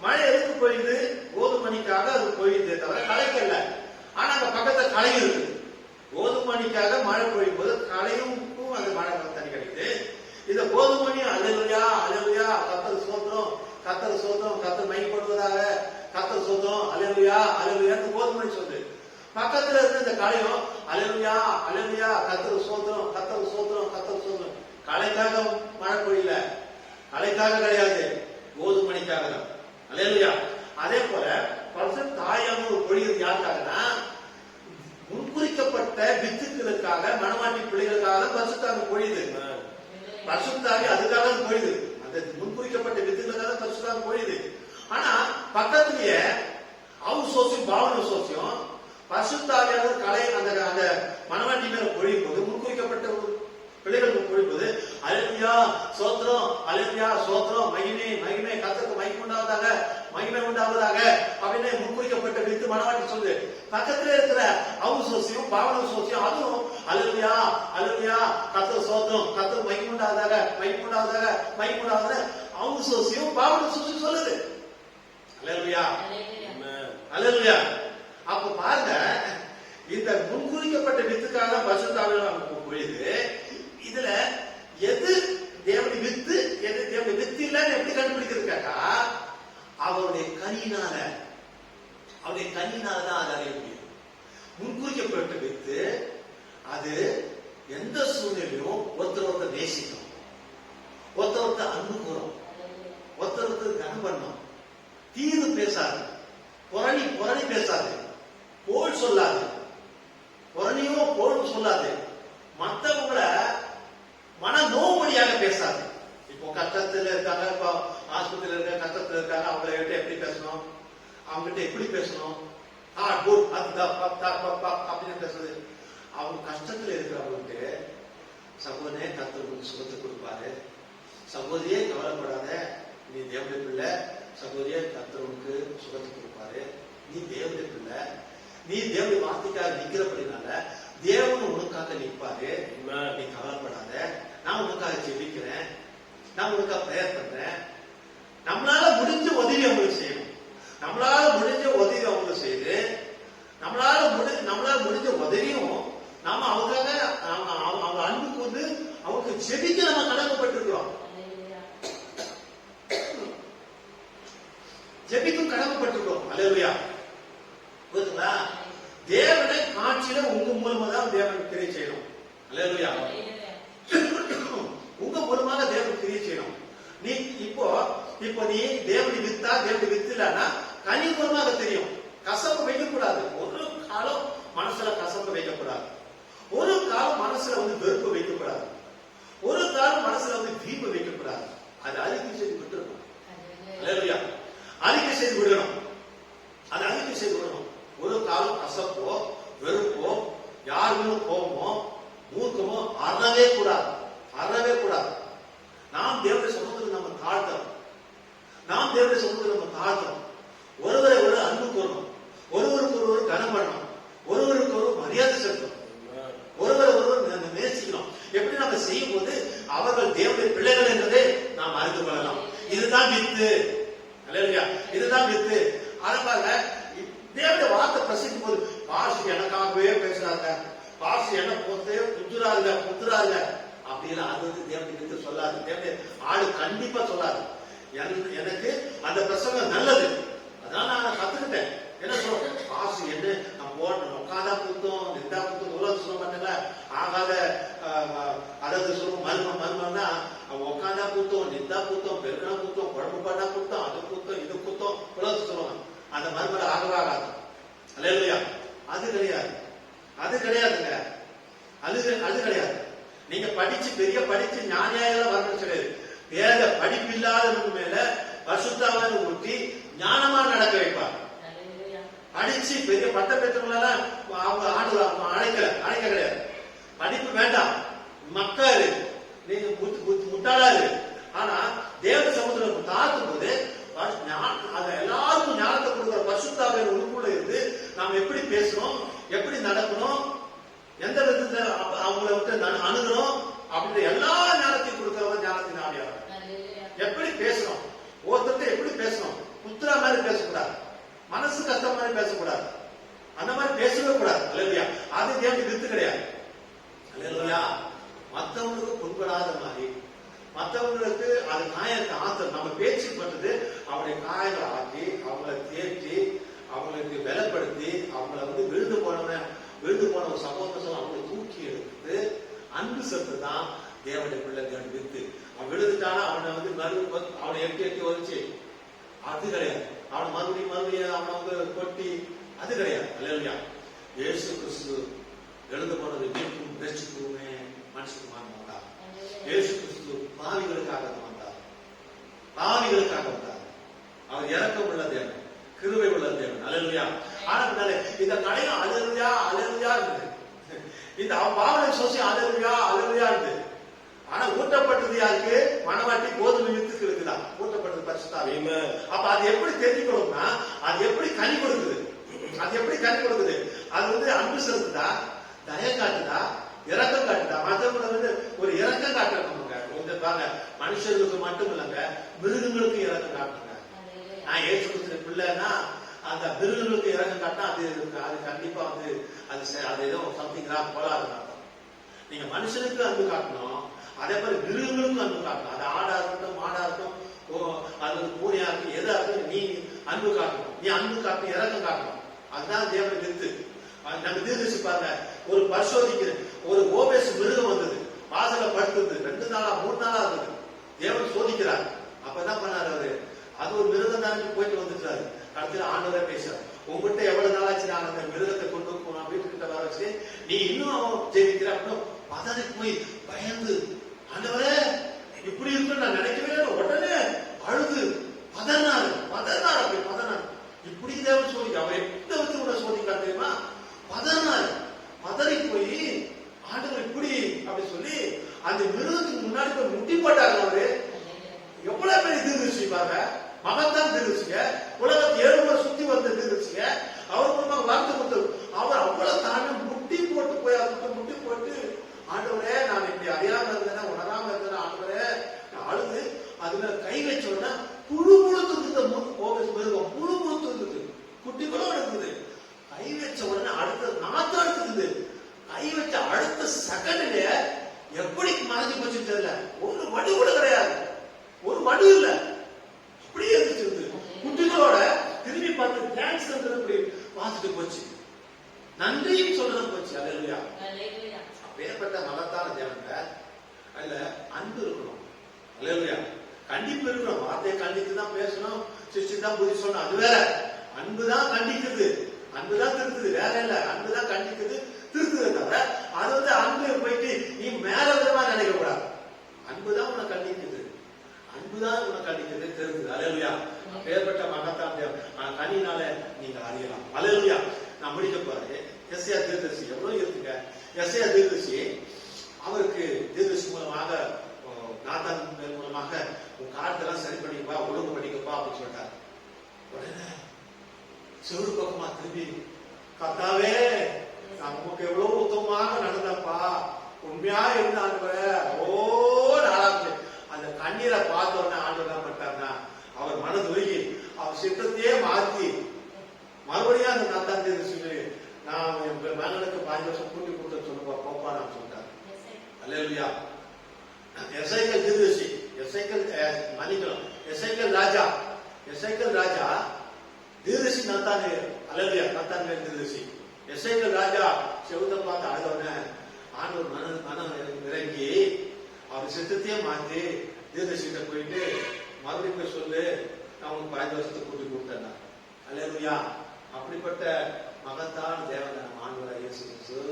மழை எதுக்கு பொழியுது? கோதுமணிக்காக அது பொழியுதே தவிர களைக்கல்ல. ஆனா அங்க பக்கத்துல களை இருக்கு. கோதுமணிக்காக மழை பொழியும் போது களையும் அந்த மழை தண்ணி கிடைக்குது. இந்த கோதுமணி அல்லேலூயா, அல்லேலூயா, கர்த்தர் ஸ்தோத்திரம், கர்த்தர் ஸ்தோத்திரம், கர்த்தர் மகிமைப்படுவதாக, கர்த்தர் ஸ்தோத்திரம், அல்லேலூயா, அல்லேலூயா கோதுமணி சொல்லுது. பக்கத்துல இருக்க இந்த களையும் அல்லேலூயா, அல்லேலூயா, கர்த்தர் ஸ்தோத்திரம், கர்த்தர் ஸ்தோத்திரம், கர்த்தர் ஸ்தோத்திரம். களைக்காக மழை பொழியல, களைக்காக கிடையாது, கோதுமணிக்காக தான். அல்லேலூயா. அதே போல பரிசுத்த தாயானவர் பொழிகிறது யாருக்காகனா, முன்குறிக்கப்பட்ட வித்துக்களுக்காக, மனவாட்டி பிள்ளைகளுக்காக பரிசுத்தாவி பொழியுது. பரிசுத்தாவி அதுக்காக பொழியுது. அந்த முன்குறிக்கப்பட்ட வித்துக்களுக்காக பரிசுத்தாவி பொழியுது. ஆனா பக்கத்திலேயே அவுட் சோசியம், பாவன சோசியம், பரிசுத்தாவியானவர் கலை அந்த மனவாட்டி மேல பொழியும் போது, முன்குறிக்கப்பட்ட பிள்ளைகளுக்கு பொழிப்பது அல்லேலூயா ஸ்தோத்திரம், அல்லேலூயா ஸ்தோத்திரம், மகிமை மகிமை, கர்த்தருக்கு மகிமை உண்டாவதாக, மகிமை உண்டாவதாக அப்படின்னு முன்குறிக்கப்பட்ட வித்து மனவாட்டி சொல்லுது. பக்கத்துல இருக்கிற அவுட் சோசியம், பாவன சோசியம், அதுவும் அல்லேலூயா, அல்லேலூயா, கர்த்தர் ஸ்தோத்திரம், கர்த்தருக்கு மகிமை உண்டாவதாக, மகிமை உண்டாவதாக, மகிமை உண்டாவதாக அவுட் சோசியம், பாவன சோசியம் சொல்லுது. அல்லேலூயா, அல்லேலூயா. அப்ப பாருங்க, இந்த முன்குறிக்கப்பட்ட வித்துக்காக பரிசுத்தாவியானவர் பொழியுது. இதுல எது தேவனுடைய வித்து, எது தேவனுடைய வித்து இல்லன்னு எப்படி கண்டுபிடிக்கிறதுக்காக அவருடைய கனியினால, அவருடைய கனியினாலதான் அதை அறிய முடியும். முன்குறிக்கப்பட்ட வித்து அது எந்த சூழ்நிலையும் ஒருத்தர் நேசிக்கும், ஒருத்தர் அன்பு கூறும், ஒருத்தர் கனம் பண்ணும், தீது பேசாது, புரணி பேசாது, போல் சொல்லாது, புரணியோ போலும் சொல்லாது, மற்றவங்களை மன நோவடியாக பேசாது. இப்போ கஷ்டத்துல இருக்காங்க, இப்போ ஆஸ்பத்திரியில இருக்க கஷ்டத்துல இருக்காங்க, அவங்களை கிட்ட எப்படி பேசணும், அவங்க கிட்ட எப்படி பேசணும், அப்படின்னு பேசுறது. அவங்க கஷ்டத்துல இருக்கிறவங்களுக்கு சகோதரனே கர்த்தர் சுகத்தை கொடுப்பாரு, சகோதரியே கவலைப்படாத, நீ தேவனுடைய பிள்ளை, சகோதரியே கர்த்தருக்கு சுகத்தை கொடுப்பாரு, நீ தேவனுடைய பிள்ளை, நீ தேவனுடைய வார்த்தைக்காக நிக்கிறபடினால தேவன் உனக்காக நிற்பாரு, நீ கவலைப்படாத, நான் உனக்காக ஜெபிக்கிறேன், நான் உனக்காக பிரேயர் பண்றேன். நம்மளால முடிஞ்ச உதவி அவங்களுக்கு செய்யணும், நம்மளால முடிஞ்ச உதவி அவங்களுக்கு செய்து, நம்மளால முடிஞ்ச உதவியும் நாம அவங்களுக்காக அவங்க அன்புக்கு அவங்களுக்கு ஜெபிக்க நம்ம கடமைப்பட்டிருக்கிறோம், ஜெபிக்கும் கடமைப்பட்டிருக்கிறோம். அல்லேலூயா. புரியுதுங்களா? தேவனை காட்சியில உங்க மூலமா தான் தேவன் கிரியை செய்யணும். அல்லேலூயா. உங்க மூலமாக தேவன் கிரியை செய்யணும். நீ இப்போ நீ தேவனை வித்தா, தேவனை வித்துலன்னா கனி மூலமாக தெரியும். கசப்பு வைக்கக்கூடாது, ஒரு காலம் மனசுல கசப்பு வைக்கக்கூடாது, ஒரு காலம் மனசுல வெறுப்பு வைக்கக்கூடாது, ஒரு காலம் மனசுல தீபு வைக்கக்கூடாது. அது அறிக்கை செய்து விட்டுருக்கணும். அல்லேலூயா. அறிக்கை செய்து விடணும், அது அறிக்கை செய்து விடணும். ஒரு காலம் கசப்போ, வெறுப்போ, யாருமே கோபமோ, மூர்க்கமோ அறவே கூடாது, அறவே கூடாது. நாம் தேவனுடைய சமூகத்தில் நம்ம தாழ்த்தணும், நாம் தேவனுடைய சமூகத்தில் நம்ம தாழ்த்தணும். ஒருவரை ஒரு அன்பு கூறணும், ஒருவருக்கு ஒருவர் கனம் பண்ணணும், ஒருவருக்கு ஒரு மரியாதை செலுத்தணும், ஒருவரை ஒருவர் நேசிக்கணும். எப்படி நம்ம செய்யும் போது அவர்கள் தேவனுடைய பிள்ளைகள் என்பதை நாம் அறிந்து கொள்ளலாம். இதுதான் வித்து. அல்லேலூயா. இதுதான் வித்து. அதனால தேவனுடைய வார்த்தை பிரசிக்கும் போது பாசு எனக்காகவே பேசுறாங்க, பாசு என்ன போத்தே புத்துறாங்க அப்படிலாம் அது தேவனுடைய வித்து சொல்லாது. தேவனுடைய ஆளு கண்டிப்பா சொல்லாது. எனக்கு அந்த பிரசங்கம் நல்லது, அதனால நான் கத்துக்கிட்டேன். என்ன சொல்றேன், பாசு என்ன நான் போடணும், உட்காந்தா புத்தம், நின்றா புத்தம், உலகம் சொல்ல மாட்டேங்க, ஆகாத அதாவது சொல்லுவோம் மருமன்னா உட்காந்தா புத்தம், நின்றா புத்தம், பெருக்கனா புத்தம், குழம்பு பண்ணா புத்தம், அது புத்தம், இது புத்தம், உலகத்தை சொல்லுவாங்க. அந்த மருமலை ஆகவே ஆகாது. அல்லேலூயா. அது கிடையாது. அது கிடையாதுங்க. அது கிடையாது. நீங்க படிச்சு ஞானியாயெல்லாம் வரணும் கிடையாது. வேத படிப்பு இல்லாதவங்க மேல பரிசுத்தாவியை ஊற்றி ஞானமா நடக்க வைப்பார். படிச்சு பெரிய பட்ட பெற்றவங்களெல்லாம் அவங்க அழைக்க கிடையாது. படிப்பு வேண்டாம், மக்கள் நீங்க முட்டாளாரு. ஆனா தேவ சமுத்திரம் தாக்கும் போது எல்லாருக்கும் ஞானத்தை கொடுக்கிற பரிசுத்தாவியை உள்ளுக்குள்ள இருந்து நாம் எப்படி பேசணும், எப்படி நடக்கணும், எந்த விதத்துல அவங்களை விட்டு அணுகணும் அப்படின்ற எல்லா ஞானத்தையும் கொடுக்கிறவங்க ஞானத்தின் ஆவியாளர். எப்படி பேசணும், ஒருத்தர் எப்படி பேசணும், புத்திரா மாதிரி பேசக்கூடாது, மனசு கஷ்டம் மாதிரி பேசக்கூடாது, அந்த மாதிரி பேசவே கூடாது. அல்லையா? அது தேவனுக்கு வித்து கிடையாது. அல்லையா? மற்றவங்களுக்கு புண்படாத மாதிரி, மற்றவங்களுக்கு அது காயத்தை ஆத்தம் நம்ம பேச்சு பண்றது அவருடைய காயங்களை ஆக்கி அவங்களை தேற்றி அவங்களுக்கு பலப்படுத்தி அவங்களை விழுந்து போன ஒரு சகோதரம் அவங்களை தூக்கி எடுத்து அன்பு செலுத்து தான் தேவனுடைய பிள்ளைகள் வித்து. அவன் விழுந்துட்டானா அவனை எட்டி வந்துச்சு, அது கிடையாது. அவனை மறுபடியும் அவனை கொட்டி, அது கிடையாது. அல்லையா? இயேசு கிறிஸ்து எழுந்து போனது மீட்பும் ரட்சிப்புமே மனுஷனுக்கு வந்தார். இயேசு கிறிஸ்து பாவிகளுக்காக வந்தார். அவர் இரக்கம் உள்ள தேவன், கிருபை உள்ள தேவன். அல்லேலூயா. ஆனா இந்த கடையும் அல்லேலூயா இருக்கு. இந்த பாவனை சோசி அல்லேலூயா இருக்கு. ஆனா ஊட்டப்பட்டது யாருக்கு? மனவாட்டி கோதுமை வித்துக்கு இருக்குதா ஊட்டப்பட்டது பரிசுத்தாவி. அப்ப அது எப்படி தெரிஞ்சுக்கணும்னா அது எப்படி கனி கொடுக்குது, அது அன்பு செலுத்துதா, தய காட்டுதா, இரக்கம் காட்டுதா. மற்றவங்க ஒரு இரக்கம் காட்டணும். மனுஷர்களுக்கு மட்டும் இல்லைங்க, மிருகங்களுக்கும் இரக்கம் காட்டுங்க. நான் ஏசு கிறிஸ்து பிள்ளைன்னா அந்த மிருகங்களுக்கு இரக்கம் காட்டினா அது கண்டிப்பா அது ஏதோ சம்திங் போலாது. நீங்க மனுஷனுக்கு அன்பு காட்டணும், அதே மாதிரி மிருகங்களுக்கும் அன்பு காட்டணும். அது ஆடா இருக்கட்டும், மாடா இருக்கட்டும், அது பூனையா இருக்கும், எதா இருக்கும், நீ அன்பு காட்டணும். நீ அன்பு காட்டணும், இரக்கம் காட்டணும். அதுதான் தேவனை வித்து. நம்ம தீர்க்கசி பாருங்க, ஒரு பரிசோதிக்கிற ஒரு ஓபேஸ் மிருகம் வந்தது, வாசல படுத்தது 2 நாளா 3 நாளா இருந்தது. தேவன் சோதிக்கிறார். அப்பதான் பண்ணாரு அவரு, அது ஒரு மிருகம் தான் போயிட்டு வந்துட்டாரு. கடைசியில் ஆண்டவரே பேசுறாரு, உங்ககிட்ட எவ்வளவு நாளாச்சு நான் அந்த மிருகத்தை கொண்டு போனா வீட்டுக்கிட்ட வர வச்சு நீ இன்னும் அவன் ஜெயிக்கிற அப்படின்னு பதறி போய் பயந்து, ஆண்டவரே இப்படி இருக்குன்னு நான் நினைக்கவே இல்லை. உடனே அழுது பதறினாரு. இப்படி தேவன் சோதிக்க அவர் எந்த வச்சு கூட சோதிக்காரு தெரியுமா? பதறி போய் ஆண்டவர் இப்படி அப்படி சொல்லி அந்த மிருகத்துக்கு முன்னாடி போய் முட்டி போட்டாரு. அவரு எவ்வளவு பேர் தீர்ந்துச்சு பாருங்க, மகத்தான் தீர்ந்துச்சுங்க. உலகத்தை 7 முறை சுத்தி வந்து தீர்ந்துச்சுங்க. அவர் மூலமாக வார்த்தை கொடுத்தது. அவர் அவ்வளவு தானே முட்டி போட்டு போய் அவருக்கு முட்டி போட்டு, ஆண்டவரே நான் இப்படி அறியாம இருந்தேன்னா உணராம இருந்தேன்னா ஆண்டவரே நான் அழுது அதுல கை வச்ச உடனே புழு முழுத்துக்கு மிருகம் புழு முழுத்து குட்டிகளும் இருக்குது. கை வச்ச உடனே அடுத்த நாத்து அடுத்தது. கை வச்ச அடுத்த செகண்ட்ல எப்படி மறைஞ்சு போச்சு தெரியல. ஒரு வடு கூட கிடையாது, ஒரு வடு இல்ல, அப்படியே இருந்துச்சு. குட்டிகளோட திரும்பி பார்த்து தேங்க்ஸ் இப்படி பார்த்துட்டு போச்சு, நன்றியும் சொல்றது போச்சு. அல்லேலூயா. அப்பேற்பட்ட மகத்தான தேவன்ல அதுல அன்பு இருக்கணும். அல்லேலூயா. கண்டிப்பு இருக்கணும். வார்த்தையை கண்டித்து தான் பேசணும், சிரிச்சு தான் புத்தி சொல்லணும், அது வேற. அன்புதான் கண்டிக்குது, அன்புதான் திருத்துது, வேற இல்ல. அன்புதான் கண்டிக்குது, திருத்துது. தவிர அது அன்பு போயிட்டு நீ மேல விதமா நினைக்க கூடாது. அன்புதான் உன்னை கண்டிக்குது, திருத்துது. அல்லேலூயா. அப்பேற்பட்ட மகத்தான் தேவன் கனினால நீங்க அறியலாம். அல்லேலூயா. நான் முடிக்க போறேன். எஸ்ஐயா தீர்க்கதரிசி எவ்வளவு இருக்குங்க. எஸ்ஐயா தீர்க்கதரிசி அவருக்கு தீர்க்கதரிசி மூலமாக நாத்தான் மூலமாக உன் காலத்தெல்லாம் சரி பண்ணிக்கப்பா, ஒழுங்கு பண்ணிக்கப்பா அப்படின்னு சொல்லிட்டார். உடனே செவரு பக்கமா திரும்பி, கர்த்தாவே நான் உங்களுக்கு எவ்வளவு உத்தமமாக நடந்தப்பா, உண்மையா இருந்தாங்க நாளாச்சு. அந்த கண்ணீரை பார்த்த உடனே ஆண்டவர் என்ன பண்ணிட்டாருன்னா அவர் மனது உருகி அவர் சித்தத்தையே மாற்றி மறுபடியும் அந்த நாத்தான் தீர்க்கதரிசி நான் என் மகனுக்கு 5 வருஷம் கூட்டி கொடுத்த சொல்லுவா போப்பா நான் சொல்லிட்டார். அல்லேலூயா. எசேக்கியேல் தீர்க்கதரிசி, எசேக்கியேல் ராஜா தீர்க்கதரிசி நாத்தான். அல்லேலூயா. நாத்தான் தீர்க்கதரிசி எசேக்கியேல் ராஜா செவுத்த பார்த்து அழுதவன ஆண்டவர் மனம் இறங்கி அவர் சித்தத்தையே மாற்றி தீர்க்கதரிசிட்ட போயிட்டு மறுபடியும் போய் சொல்லு நான் உனக்கு 5 வருஷத்துக்கு கூட்டி கொடுத்தேன். அல்லேலூயா. அப்படிப்பட்ட மகத்தான தேவன் ஆண்டவராகிய இயேசு கிறிஸ்து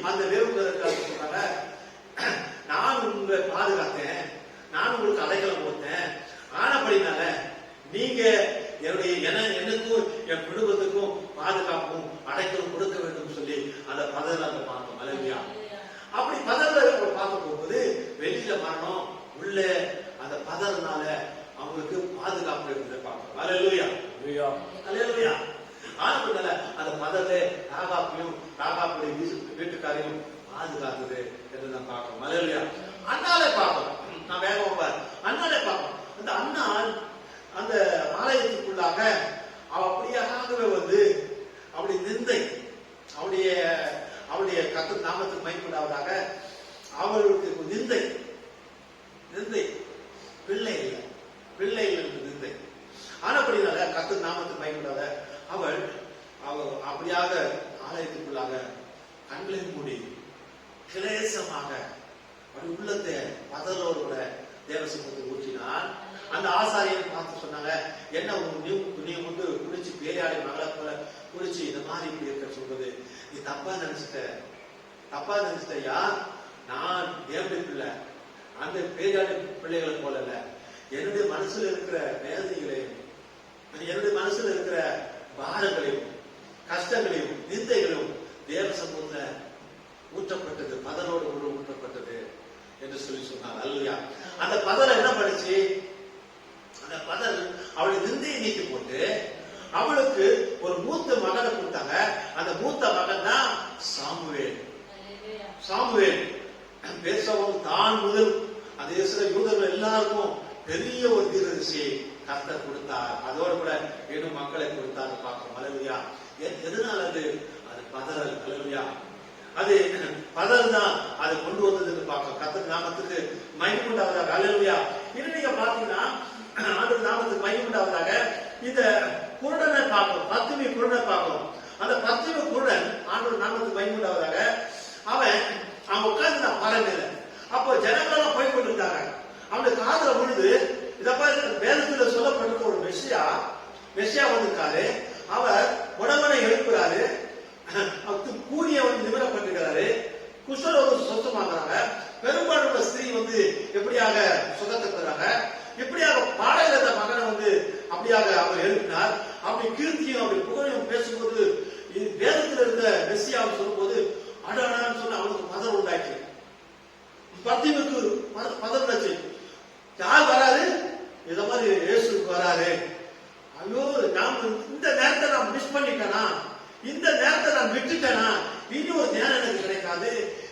அந்த வேவுகிறதுக்காக சொல்றாங்க, நான் உங்களை பாதுகாத்தேன், நான் உங்களுக்கு அடைக்கலம் கொடுத்தேன், ஆனபடினால நீங்க எனக்கும் என் குடும்பத்துக்கும் பாதுகாப்பும் அடைக்கலம் கொடுக்க வேண்டும் சொல்லி அந்த பதவியில் அங்க பார்த்தோம். அல்லேலூயா. அப்படி பதவியில் பார்க்க போகும்போது வெளியில மரணம், உள்ள அந்த பதவினால அவங்களுக்கு பாதுகாப்பு இருந்ததை பார்க்கணும். அல்லேலூயா. அல்லேலூயா. ஆனபடினால அந்த பதவியில ராகாப்புடைய வீட்டுக்காரையும் பாதுகாத்தது என்று நான் பார்க்கணும். அல்லேலூயா. அண்ணாலே பார்க்கணும். நான் வேகமா அண்ணாலே பார்க்கணும். அந்த அண்ணால் அந்த ஆலயத்துக்குள்ளாக அப்படியாகவே வந்து அவருடைய நிந்தை, அவருடைய கர்த்தர் நாமத்துக்கு மகிமையுண்டாவதாக அவர்களுக்கு நிந்தை பிள்ளைகள் நிந்தை. ஆனபடினால கர்த்தர் நாமத்துக்கு மகிமையுண்டாவதாக அவள் அப்படியாக ஆலயத்துக்குள்ளாக கண்களை மூடி கிளேசமாக அப்படி உள்ளத்தை பதலோடு கூட தேவசமூகத்தை ஊற்றினான். அந்த ஆசாரியன் பார்த்து சொன்னாங்க, என்ன நீ வந்து குளிச்சு பேயாடி மகளை போல குளிச்சு இந்த மாதிரி இப்படி இருக்க சொல்றது, நீ தப்பா நினைச்சிட்டயா? நான் தேவனுடைய பிள்ளை, அந்த பேயாடி பிள்ளைகளை போல இல்ல. என்னுடைய மனசுல இருக்கிற வேதனைகளையும், என்னுடைய மனசுல இருக்கிற பாரங்களையும், கஷ்டங்களையும், நிந்தைகளையும் தேவ சமூகத்துல ஊற்றப்பட்டது, பதலோடு கூட ஊற்றப்பட்டது என்று சொல்லி சொன்னார். அல்லையா. அந்த பதல் என்ன பண்ணுச்சு? அந்த பதல் அவளுடைய நிந்தையை நீக்கி போட்டு அவளுக்கு ஒரு மூத்த மகனை கொடுத்தாங்க. அந்த மூத்த மகன் தான் சாமுவேல். பேசவும் தான் முதல் அந்த யூதர்கள் எல்லாருக்கும் பெரிய ஒரு தீர்க்கதரிசியை கர்த்தர் கொடுத்தார். அதோடு கூட இன்னும் மக்களை கொடுத்தார் பார்க்கிறோம். அல்லேலூயா. எதனால அது பதறல். அல்லேலூயா. அது பதல் தான் அதை கொண்டு வந்ததுன்னு பார்க்கிறோம். கர்த்தர் நாமத்துக்கு மகிமை உண்டாவதாக. அல்லேலூயா. இன்னும் நீங்க பாத்தீங்கன்னா ஆண்டவர் நாமத்துக்கு மகிமை உண்டாவதாக இந்த குருடனை பார்க்கிறோம், பத்துமி குருடனை பார்க்கிறோம். அந்த பத்துமி குருடன் ஆண்டவர் நாமத்துக்கு மகிமை உண்டாவதாக அவன் உட்கார்ந்து நான் பறவையில. அப்போ ஜனங்களெல்லாம் போய் கொண்டிருந்தாங்க. அவனுடைய காதுல விழுது, இதப்ப வேதத்துல சொல்லப்பட்டிருக்க ஒரு மெஸ்ஸியா வந்திருக்காரு. அவர் உடம்பனை எழுப்புறாரு, கூனிய வந்து நிமிரப்பட்டிருக்கிறாரு, குஷ்டரோகம் சுத்தமாகறாங்க, பெரும்பாலுள்ள ஸ்திரீ வந்து எப்படியாக சுகத்தை பெறாங்க, இப்படியாக பாடையில அந்த மகனை வந்து அப்படியாக அவர் எழுப்பினார். அப்படி கீர்த்தியும் அப்படி புகழையும் பேசும்போது வேதத்தில் இருந்த மெஸ்ஸியாவை சொல்லும்போது அடான்னு சொன்ன அவனுக்கு பதம் உண்டாச்சு. பத்திமுக்கு பதம் உண்டாச்சு. யார் வராது? இத மாதிரி இயேசுக்கு வராரு. ஐயோ, நாம் இந்த நேரத்தை நான் மிஸ் பண்ணிட்டேனா, இந்த நேரத்தை நான் விட்டுட்டேனா, இன்னொரு நேரம் எனக்கு கிடைக்காது,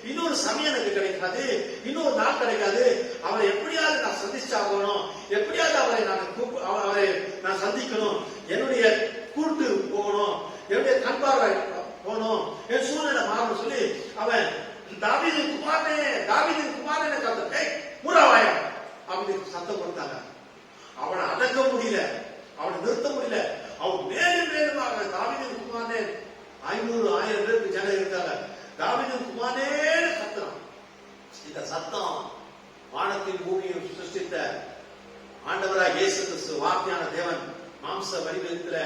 இன்னொரு சமயம் எனக்கு கிடைக்காது, இன்னொரு நாள் கிடைக்காது. அவரை எப்படியாவது நான் சந்திச்சாகணும், எப்படியாவது அவரை நான் சந்திக்கணும், என்னுடைய கூட்டு போகணும், என்னுடைய கண்பார்வை போகணும், என் சூழ்நிலை மாறணும் சொல்லி அவன் தாவீதின் குமாரனே கத்த முறாவாயம் அப்படின்னு சத்தம் கொடுத்தாங்க. அவனை அடக்க முடியல, அவனை நிறுத்த முடியல. அவன் மேலும் மேலுமாக தாவீதின் குமாரனே 500-1000 பேருக்கு ஜனம் இருக்காங்க. தாவீதின் குமாரனே சத்தம். இந்த சத்தம் வானத்தின் பூமியை சிருஷ்டித்த ஆண்டவராக இயேசு கிறிஸ்து வார்த்தையான தேவன் மாம்ச வடிவத்துல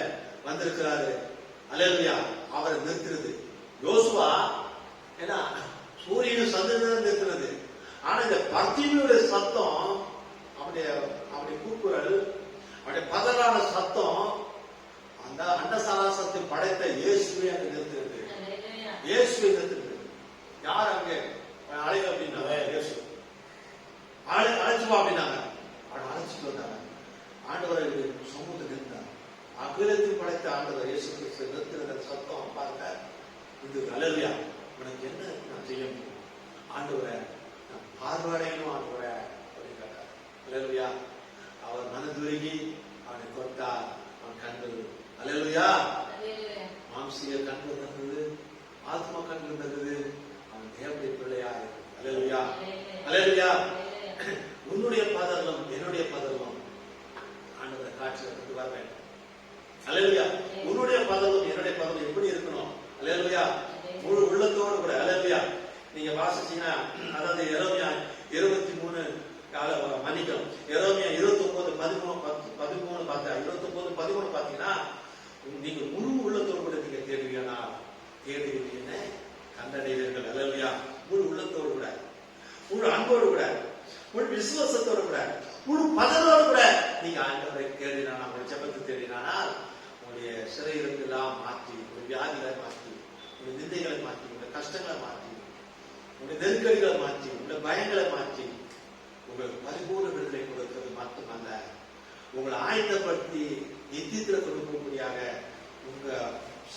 வந்திருக்கிறாரு. அல்லேலூயா. அவரை நிறுத்துறது. யோசுவா ஏன்னா சூரியனும் சந்திரனும் நிறுத்துறது. ஆனா இந்த பர்த்திமியுடைய சத்தம், அவருடைய கூக்குரல், அவருடைய பதறான சத்தம் அந்த அண்டசராசத்தை படைத்த இயேசுவை அங்க நிறுத்துறது. இயேசுவை நிறுத்துறது. யார் அங்கே அழைக்க அப்படின்னாங்க? இயேசு அழைச்சுவா அப்படின்னாங்க. அவன் அழைச்சிட்டு வந்தாங்க. ஆண்டவரை சமூகத்தை நிறுத்தாங்க. அகிலத்தில் படைத்த ஆண்டவர் இயேசு கிறிஸ்து நிறுத்துற சத்தம் பாருங்க. இது அல்லேலூயா. உனக்கு என்ன நான் செய்ய முடியும்? ஆண்டவரை நான் பார்வையடையணும் ஆண்டவரை அப்படின்னு கேட்டார். அல்லேலூயா. அவர் மனதுருகி அவனை தொட்டார். அவன் கண்கள் அல்லேலூயா. மாம்சிய கண்கள் தந்தது, ஆத்மா கண்கள் தந்தது. அவன் தேவனுடைய பிள்ளையா இருக்கு. அல்லேலூயா. அல்லேலூயா. உன்னுடைய பதர்லம் என்னுடைய பதர்லம் ஆண்டவரை காட்சியை கொண்டு வர வேண்டும். அல்லேலூயா. உன்னுடைய பதர்லம் என்னுடைய பதர்லம் எப்படி இருக்கணும்? அல்லேலூயா. முழு உள்ளத்தோடு கூட. அல்லேலூயா. நீங்க வாசிச்சீங்கன்னா அதாவது எரேமியா 23 மன்னிக்கணும், எரேமியா 29:13 பார்த்தா 29:13 பாத்தீங்கன்னா நீங்க முழு உள்ளத்தோடு கூட நீங்க தேடுவீங்கன்னா தேடுவீங்க கண்டடைவீர்கள். அல்லேலூயா. முழு உள்ளத்தோடு கூட, முழு அன்போடு கூட, முழு விசுவாசத்தோடு கூட, முழு பதனோடு கூட நீங்க ஆண்டவரை தேடினானா, உங்களுடைய ஜெபத்தை தேடினானால் உங்களுடைய சிறைகளெல்லாம் மாற்றி, உங்களுடைய வியாதிகளை மாற்றி, உங்களுடைய நிந்தைகளை மாற்றி, உங்களுடைய கஷ்டங்களை மாற்றி, உங்களுடைய நெருக்கடிகளை மாற்றி, உங்களுடைய பயங்களை மாற்றி உங்களுக்கு பரிபூர்ண விடுதலை கொடுக்கிறது மட்டுமல்ல, உங்களை ஆயத்தப்படுத்தி நித்தியத்தில் கொண்டு போகும்படியாக உங்க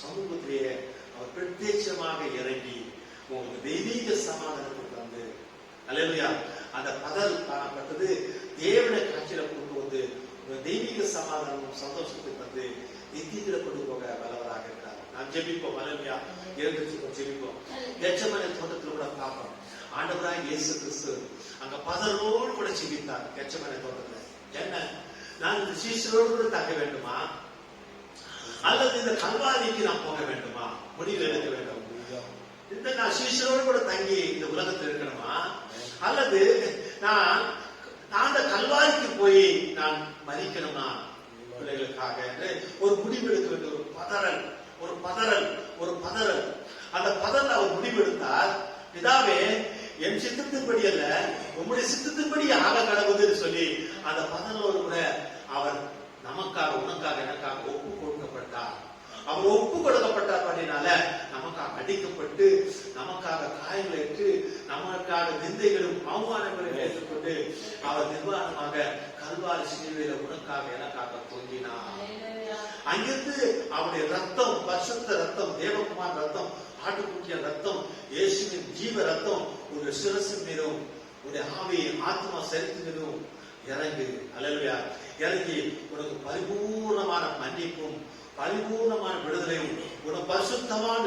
சமூகத்திலேயே அவர் பிரத்யட்சமாக இறங்கி உங்களுக்கு தெய்வீக சமாதானத்தை தந்து, அல்லேலூயா, அந்த பதல் காணப்பட்டது தேவனை காட்சியில கொண்டு வந்து தெய்வீக சமாதானம் சந்தோஷத்தை தந்து நித்தியத்தில் கொண்டு போக வல்லவராக இருக்கிறார். நாம் ஜெபிப்போம். அல்லேலூயா. எழுந்திருச்சு ஜெபிப்போம். கெத்செமனே தோட்டத்தில் கூட பார்ப்போம். ஆண்டவராய் இயேசு கிறிஸ்து அங்க பதரோடு கூட ஜெபித்தார். கெத்செமனே தோட்டத்துல என்ன, நான் இந்த சீஷரோடு கூட தங்க வேண்டுமா, அல்லது இந்த கல்வாரிக்கு நான் போக வேண்டுமா, முடிவு எடுக்க வேண்டும். இந்த நான் சீஷரோடு கூட தங்கி இந்த உலகத்தில் இருக்கணுமா, அல்லது நான் அந்த கல்வாரிக்கு போய் நான் மதிக்கணுமா பிள்ளைகளுக்காக என்று ஒரு முடிவு எடுக்க வேண்டும். ஒரு பதறல், ஒரு பதறல், ஒரு பதறல். அந்த பதறல் அவர் முடிவெடுத்தார். பிதாவே, என் சித்தத்தின்படி அல்ல உம்முடைய சித்தத்தின்படி ஆக கடவுதுன்னு சொல்லி அந்த பதறலோடு கூட அவர் நமக்காக, உனக்காக, எனக்காக ஒப்பு கொடுக்கப்பட்டார். அவர் ஒப்பு கொடுக்கப்பட்டார் அப்படினால நமக்காக அடிக்கப்பட்டு, நமக்காக காயங்களேற்று, நமக்காக நிந்தைகளும் அவமானங்களையும் ஏற்றுக்கொண்டு அவர் நிர்வாணமாக கல்வாரி சிலுவையில உனக்காக, எனக்காக தொங்கினார். அங்கிருந்து அவருடைய ரத்தம், பரிசுத்த ரத்தம், தேவகுமார் ரத்தம், ஆட்டுக்குட்டிய ரத்தம், இயேசுவின் ஜீவ ரத்தம் ஒரு சிரசின் மீதும், ஒரு ஆவி, ஆத்மா சரித்து மீதும் இறங்கு. அல்லேலூயா. இறங்கி உனக்கு பரிபூர்ணமான மன்னிப்பும், பரிபூர்ணமான விடுதலையும், உன்னை பரிசுத்தமான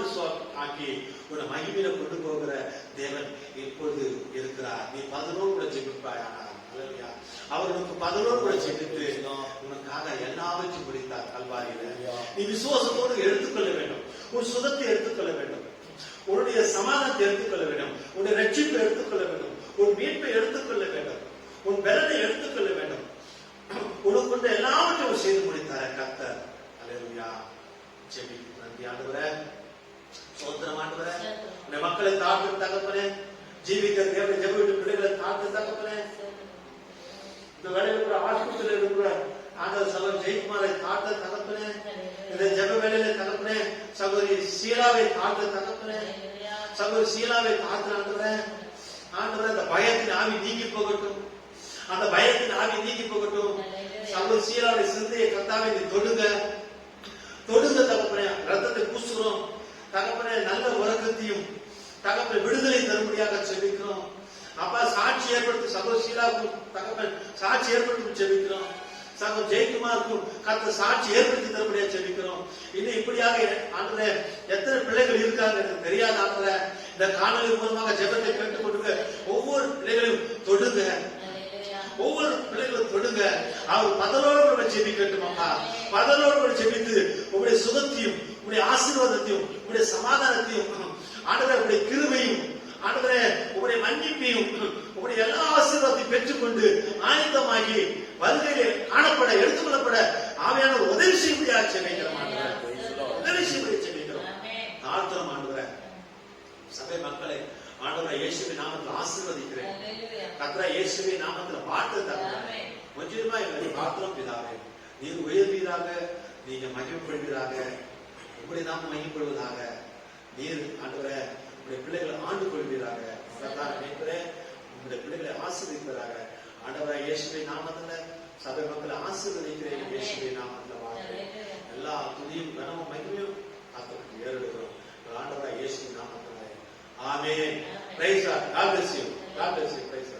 ஆக்கி உன்னை மகிமையில கொண்டு போகிற தேவன் இப்பொழுது இருக்கிறார். நீ பதனோடு கூட ஜெபிப்பாயானார். அல்லேலூயா. அவர் உனக்கு பதனோடு கூட ஜெபித்து உனக்காக எல்லாவற்றையும் முடித்தார் கல்வாரியில. நீ விசுவாசத்தோடு எடுத்துக்கொள்ள வேண்டும். உன் சுதத்தை எடுத்துக்கொள்ள வேண்டும். உன்னுடைய சமாதானத்தை எடுத்துக்கொள்ள வேண்டும். உன்னுடைய ரட்சிப்பை எடுத்துக்கொள்ள வேண்டும். உன் மீட்பை எடுத்துக்கொள்ள வேண்டும். உன் பலனை எடுத்துக்கொள்ள வேண்டும். உனக்குள்ள எல்லாவற்றையும் செய்து முடித்தார் கர்த்தர். அல்லேலூயா. ஜெபி. நன்றி ஆண்டவரே, ஸ்தோத்திரம் ஆண்டவரே. உன்னை மக்களை தாழ்த்து தகப்பனே, ஜீவிக்கிற தேவனை ஜெப வீட்டு பிள்ளைகளை தாழ்த்து தகப்பனே, இந்த வேலையில கூட ஆஸ்பத்திரியில் இருக்கிற ஆண்டவர் சகோதரி ஜெயக்குமாரை தாழ்த்த தகப்பனே, இந்த ஜெப வேலையில தகப்பனே சகோதரி சீலாவை தாழ்த்த தகப்பனே, சகோதரி சீலாவை தாழ்த்த ஆண்டவரே. ஆண்டவரே, அந்த பயத்தின் ஆவி நீங்கி போகட்டும். அந்த பயத்தின் ஆவி நீங்கி போகட்டும். சகோதரி சீலாவுடைய சிந்தையை கர்த்தாவே நீ தொடுங்க, தொடுங்க தகப்பனே. ரத்தத்தை பூசுகிறோம் தகப்பனே. நல்ல உறக்கத்தையும் தகப்பனை விடுதலை தரும்படியாக செபிக்கிறோம். அப்பா, சாட்சி ஏற்படுத்தி சகோதரி சீலாவுக்கும் தகப்பன் சாட்சி ஏற்படுத்தி செபிக்கிறோம். சகோதரி ஜெயக்குமாருக்கும் கர்த்தர் சாட்சி ஏற்படுத்தி தரும்படியாக செபிக்கிறோம். இன்னும் இப்படியாக ஆண்டவரே எத்தனை பிள்ளைகள் இருக்காங்க எனக்கு தெரியாத ஆண்டவரே, இந்த காணொலி மூலமாக ஜெபத்தை கேட்டுக் கொண்டு ஒவ்வொரு பிள்ளைகளையும் தொடுங்க, ஒவ்வொரு பிள்ளைகளும் தொடுங்க. அவர் பதலோடு கூட ஜெபிக்கட்டும். அப்பா, பதலோடு கூட ஜெபித்து உங்களுடைய சுகத்தையும், உங்களுடைய ஆசீர்வாதத்தையும், உங்களுடைய சமாதானத்தையும், ஆண்டவரே உங்களுடைய கிருபையும், ஆண்டவரே உங்களுடைய மன்னிப்பையும், உங்களுடைய எல்லா ஆசீர்வாதத்தையும் பெற்றுக்கொண்டு ஆயத்தமாகி வருகையிலே காணப்பட, எடுத்துக்கொள்ளப்பட ஆவியான உதவி செய்யும்படியாக செபிக்கிறோம். உதவி செய்யும்படி செபிக்கிறோம். தாழ்த்துறோம் ஆண்டவரே. சபை மக்களை ஆண்டவரை இயேசுவின் நாமத்தில் ஆசீர்வதிக்கிறேன். கர்த்தரே இயேசுவின் நாமத்தில் வாழ்த்து தருகிறேன். கொஞ்சமா எங்களை பார்க்கிறோம் பிதாவே. நீர் உயர்வீராக, நீங்க மகிமைப்படுவீராக, உங்களுடைய நாமம் மகிமைப்படுவதாக. நீர் ஆண்டவரே உங்களுடைய பிள்ளைகளை ஆண்டு கொள்வீராக. உங்களுடைய பிள்ளைகளை ஆசீர்வதிப்பதாக. ஆண்டவரே இயேசுவின் நாமத்துல சபை மக்களை ஆசீர்வதிக்கிறேன். இயேசுவின் நாமத்துல வாழ்த்து எல்லா துதியும் கனமும் மகிமையும் காத்துக்கு ஏறுகிறோம். ஆண்டவரே இயேசுவின் நாமத்துல. ஆமென். Praise God. God bless you. God bless you. Praise God.